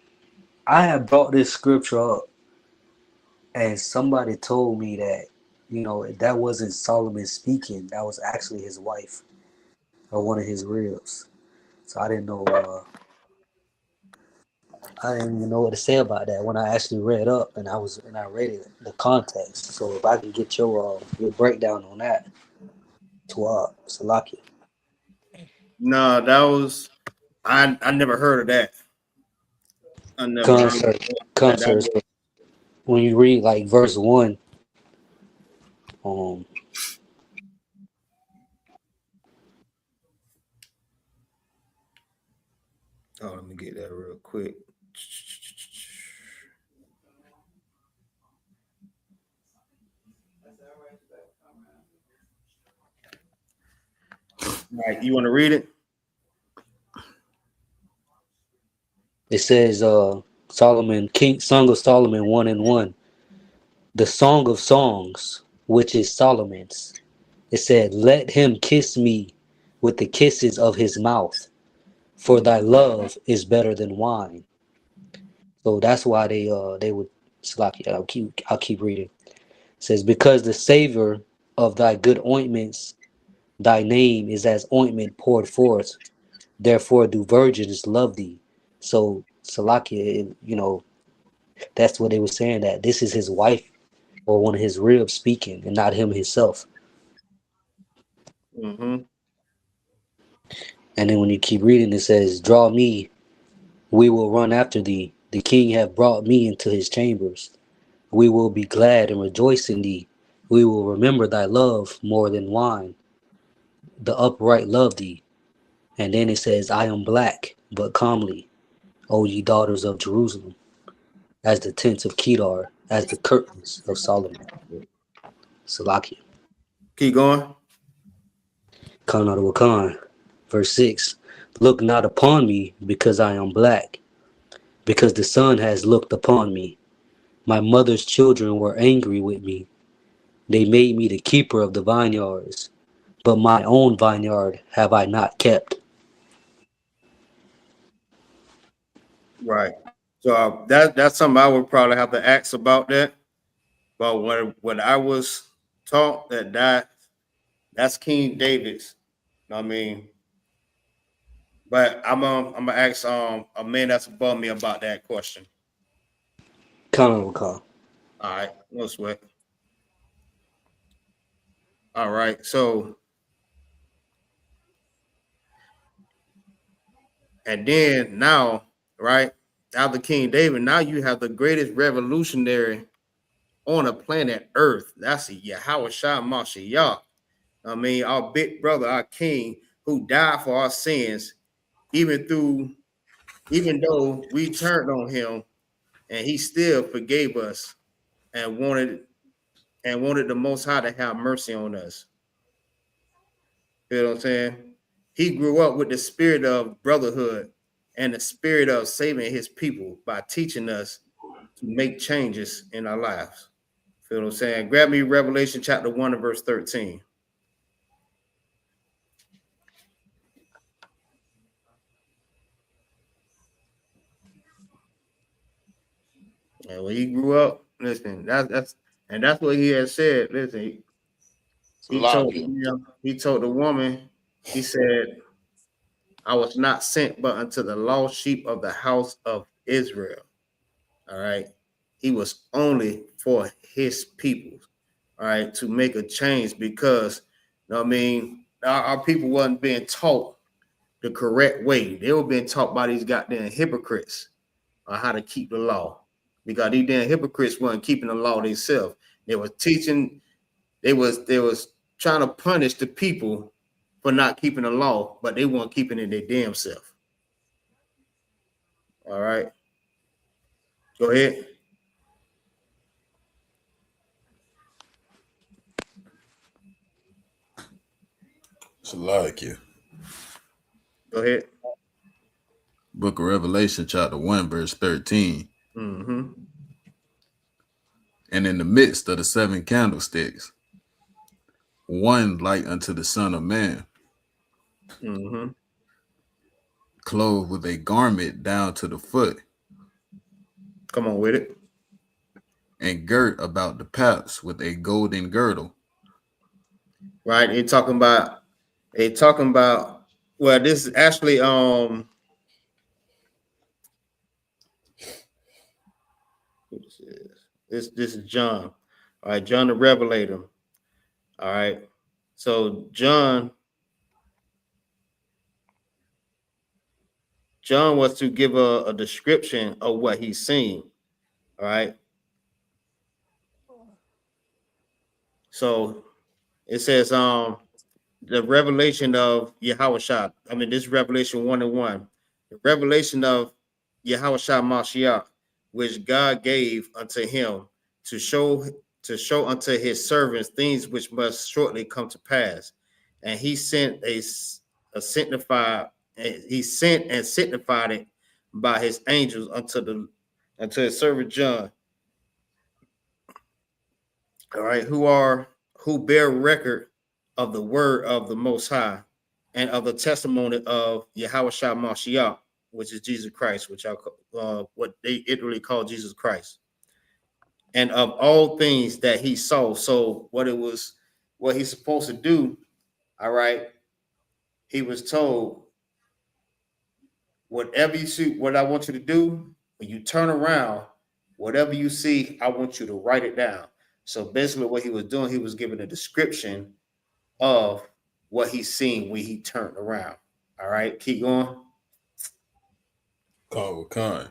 S9: I have brought this scripture up, and somebody told me that that wasn't Solomon speaking. That was actually his wife or one of his ribs. So I didn't know. I didn't even know what to say about that when I actually read up and I read it the context. So if I can get your breakdown on that, to Salaki.
S3: No, that was I never heard of that. I never heard of
S9: Concert,
S3: that. That
S9: concert.
S3: was,
S9: So when you read like verse 1, um,
S3: oh, let me get that real quick. All right, you want to read it?
S9: it says, Song of Solomon 1:1, the Song of Songs, which is Solomon's. It said, "Let him kiss me with the kisses of his mouth, for thy love is better than wine." So that's why they would Salaki. I'll keep reading. It says, "Because the savor of thy good ointments, thy name is as ointment poured forth. Therefore do virgins love thee." So Salakia, that's what they were saying, that this is his wife or one of his ribs speaking, and not him himself.
S3: Mm-hmm.
S9: And then when you keep reading, it says, "Draw me, we will run after thee. The king hath brought me into his chambers. We will be glad and rejoice in thee. We will remember thy love more than wine. The upright love thee." And then it says, "I am black, but comely, O ye daughters of Jerusalem, as the tents of Kedar, as the curtains of Solomon." Salakia.
S3: Keep going.
S9: Khan out of Wakan. Verse 6. "Look not upon me because I am black, because the sun has looked upon me. My mother's children were angry with me. They made me the keeper of the vineyards, but my own vineyard have I not kept."
S3: Right. So that's something I would probably have to ask about that. But when I was taught that's King David's. I mean, but I'm gonna ask a man that's above me about that question.
S9: Khan out of Wakan.
S3: All right, no sweat. All right, so and then now, right after King David, now you have the greatest revolutionary on the planet Earth. That's Yahweh Shah Mashiach. I mean, our big brother, our king, who died for our sins, even though we turned on him, and he still forgave us and wanted the Most High to have mercy on us. You know what I'm saying? He grew up with the spirit of brotherhood and the spirit of saving his people by teaching us to make changes in our lives. Feel what I'm saying? Grab me Revelation chapter 1 and verse 13. And when he grew up, listen, that's what he had said. Listen, he told
S8: Salakia.
S3: he told the woman, he said, "I was not sent but unto the lost sheep of the house of Israel." All right. He was only for his people, all right, to make a change because, you know what I mean, our people wasn't being taught the correct way. They were being taught by these goddamn hypocrites on how to keep the law because these damn hypocrites weren't keeping the law themselves. They were teaching, they was trying to punish the people for not keeping the law, but they weren't keeping it their damn self. All right. Go ahead.
S4: Salakia.
S3: Go ahead.
S4: Book of Revelation, chapter 1, verse 13.
S3: Mm-hmm.
S4: And in the midst of the 7 candlesticks, one like unto the Son of Man,
S3: Mm-hmm.
S4: clothed with a garment down to the foot,
S3: Come on with it.
S4: and girt about the paps with a golden girdle.
S3: Right. They're talking about. Well, this is actually this is John. All right, John the Revelator. All right. So John was to give a description of what he's seen. All right. So it says the revelation of Yahushua. I mean, this Revelation 1:1. The revelation of Yahushua Mashiach, which God gave unto him to show unto his servants things which must shortly come to pass. And he sent a sanctified, he sent and sanctified it by his angels unto his servant John. All right, who bear record of the word of the Most High and of the testimony of Yahushua Mashiach, which is Jesus Christ, which what they literally call Jesus Christ, and of all things that he saw. So what he's supposed to do. All right, he was told, whatever you see, what I want you to do when you turn around, whatever you see, I want you to write it down. So basically, what he was doing, he was giving a description of what he's seen when he turned around. All right, keep going.
S4: Khan.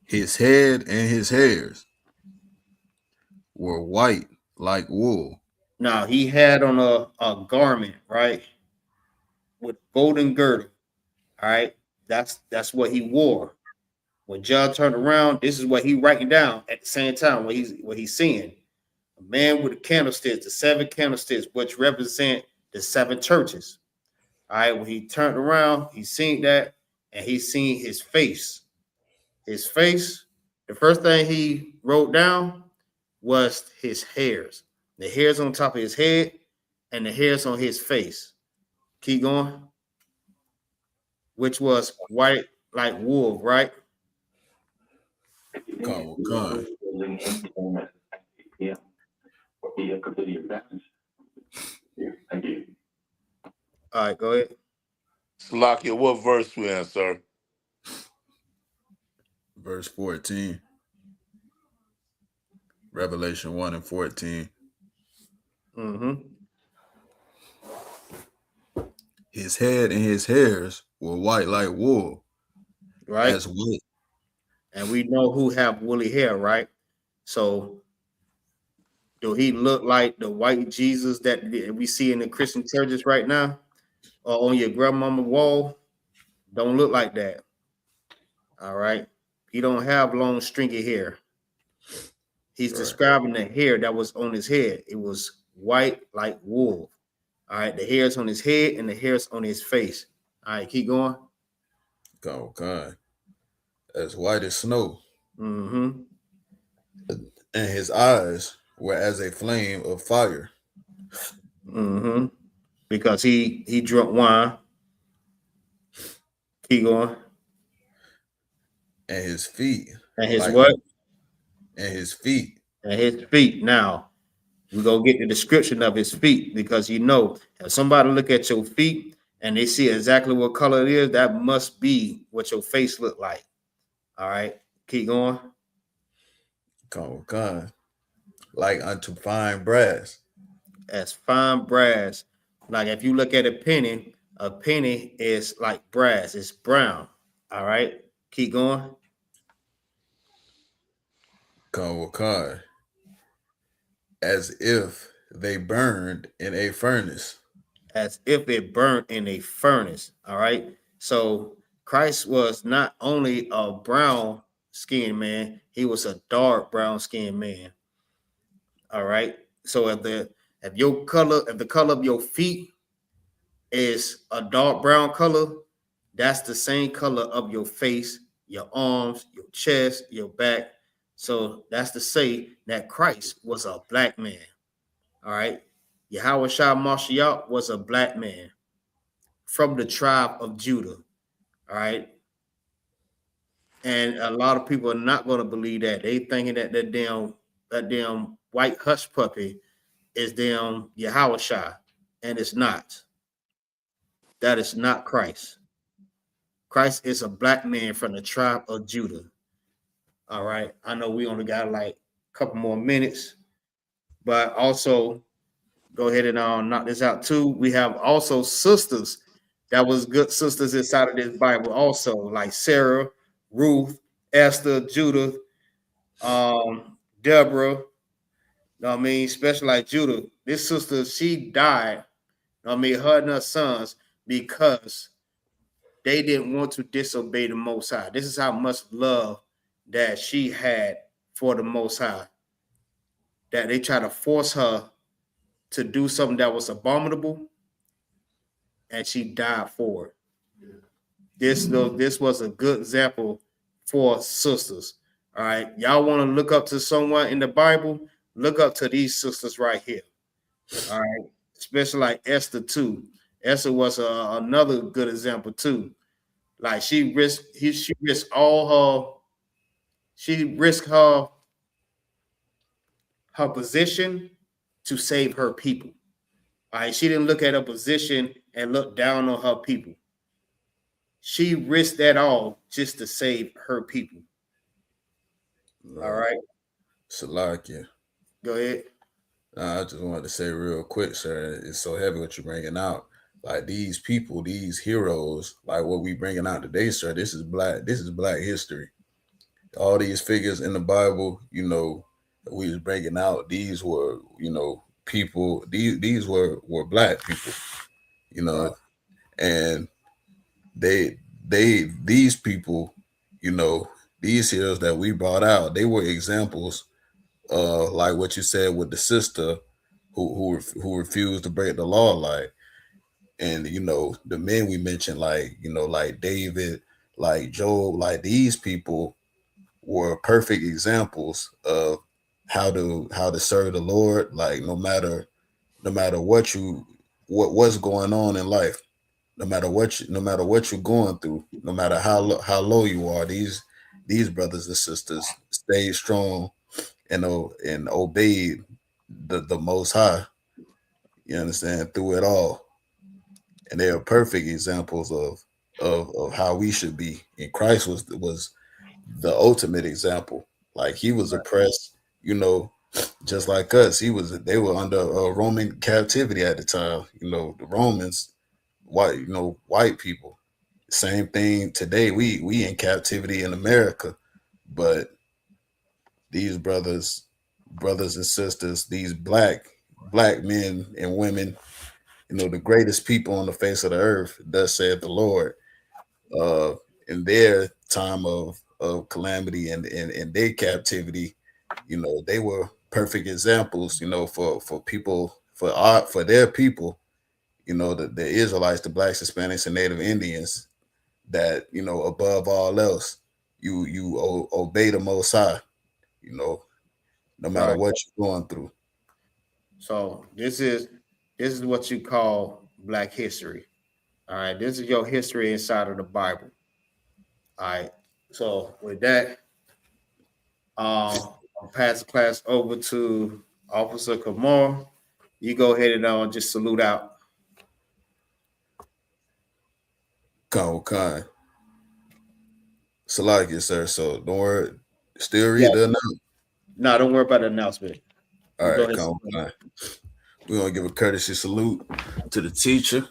S4: His head and his hairs were white like wool.
S3: Now he had on a garment, right, with golden girdle. All right, that's what he wore. When John turned around, this is what he writing down at the same time. What he's seeing. A man with the candlesticks, the 7 candlesticks, which represent the 7 churches. All right, when he turned around, he seen that, and he seen his face. His face, the first thing he wrote down was his hairs. The hairs on top of his head and the hairs on his face. Keep going. Which was white like wool, right?
S4: Khan.
S3: All right, go ahead.
S8: Salakia, what verse we in, sir?
S4: Verse 14. Revelation 1:14.
S3: Mm-hmm.
S4: His head and his hairs were white like wool.
S3: Right.
S4: As white.
S3: And we know who have woolly hair, right? So do he look like the white Jesus that we see in the Christian churches right now? Or on your grandmama wall? Don't look like that. All right. He don't have long stringy hair. He's describing the hair that was on his head. It was white like wool. All right. The hairs on his head and the hairs on his face. All right. Keep going.
S4: Khan. As white as snow.
S3: Mm-hmm.
S4: And his eyes were as a flame of fire.
S3: Mm-hmm. Because he drunk wine. Keep going.
S4: And his feet.
S3: And his what?
S4: And his feet.
S3: And his feet. Now, we're going to get the description of his feet, because you know, if somebody look at your feet and they see exactly what color it is, that must be what your face look like. All right. Keep going.
S4: Khan. Like unto fine brass.
S3: As fine brass. Like if you look at a penny is like brass. It's brown. All right. Keep going.
S4: Khan. As if they burned in a furnace.
S3: As if it burnt in a furnace. All right. So Christ was not only a brown skinned man, he was a dark brown skinned man. All right. So if the color of your feet is a dark brown color, That's the same color of your face, your arms, your chest, your back. So that's to say that Christ was a black man. All right. Yahweh Shah Mashiach was a black man from the tribe of Judah. All right. And a lot of people are not going to believe that. They thinking that that damn white hush puppy is damn Yahweh Shah. And it's not. That is not Christ. Christ is a black man from the tribe of Judah. All right. I know we only got like a couple more minutes, but also go ahead and knock this out too. We have also sisters that was good sisters inside of this Bible, also like Sarah, Ruth, Esther, Judith, Deborah. Know what I mean, especially like Judah. This sister, she died. Know what I mean, her and her sons because they didn't want to disobey the Most High. This is how much love that she had for the Most High, that they try to force her to do something that was abominable, and she died for it. This was a good example for sisters. All right, y'all want to look up to someone in the Bible? Look up to these sisters right here. All right, especially like Esther too. Esther was another good example too. Like she risked her position to save her people. All right, she didn't look at her position and look down on her people. She risked that all just to save her people. All right.
S4: Salakia.
S3: Go ahead.
S4: I just wanted to say real quick, sir, it's so heavy what you're bringing out. Like these people, these heroes, like what we bringing out today, sir, this is black history. All these figures in the Bible, we was bringing out, these were, people, these were black people, and these people, these heroes that we brought out, they were examples, like what you said with the sister who refused to break the law, like, and the men we mentioned, like like David, like Job, like these people were perfect examples of how to serve the Lord, like no matter what's going on in life, no matter what you're going through, no matter how low you are, these brothers and sisters stayed strong and obeyed the Most High. You understand, through it all, and they are perfect examples of how we should be. And Christ was the ultimate example. Like he was oppressed, just like us. They were under Roman captivity at the time. The Romans, white people. Same thing today. We in captivity in America, but these brothers and sisters, these black men and women, the greatest people on the face of the earth, thus saith the Lord, in their time of calamity and their captivity, they were perfect examples, for people, for their people, the Israelites, the blacks, Hispanics, and Native Indians, that, above all else, you obey the Most High, no matter what you're going through.
S3: So this is what you call Black history. All right, this is your history inside of the Bible. All right. So with that, I'll pass the class over to Officer Kamar. You go ahead and just salute out.
S4: Khan. Salakia, sir. So don't worry. Still read the announcement.
S3: No, don't worry about the announcement.
S4: All right, Khan. We're gonna give a courtesy salute to the teacher.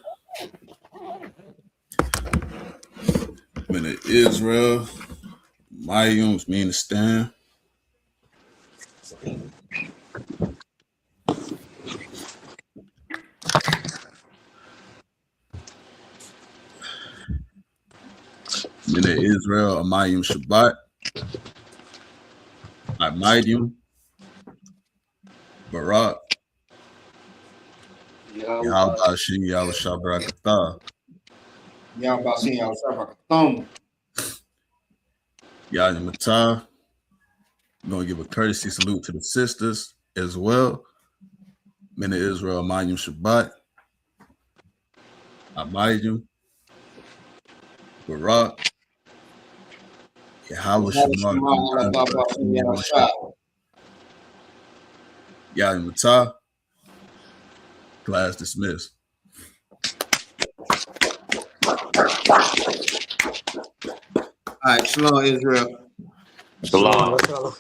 S4: Minute Israel. Mayums mean to stand. Minute Israel, Amayim Shabbat. Amayim. Barak. Yahweh Hashem, Yahweh Shabbarakatah.
S3: Yahweh Bashem Yahushua Barakatham.
S4: YAHANNA. We're going to give a courtesy salute to the sisters as well. Men of Israel, Mayim Shabbat, Abayim, Barak, Yahweh Shemar, YAHANNA. Class dismissed.
S3: All right, shalom, Israel.
S8: Shalom.
S9: Shalom.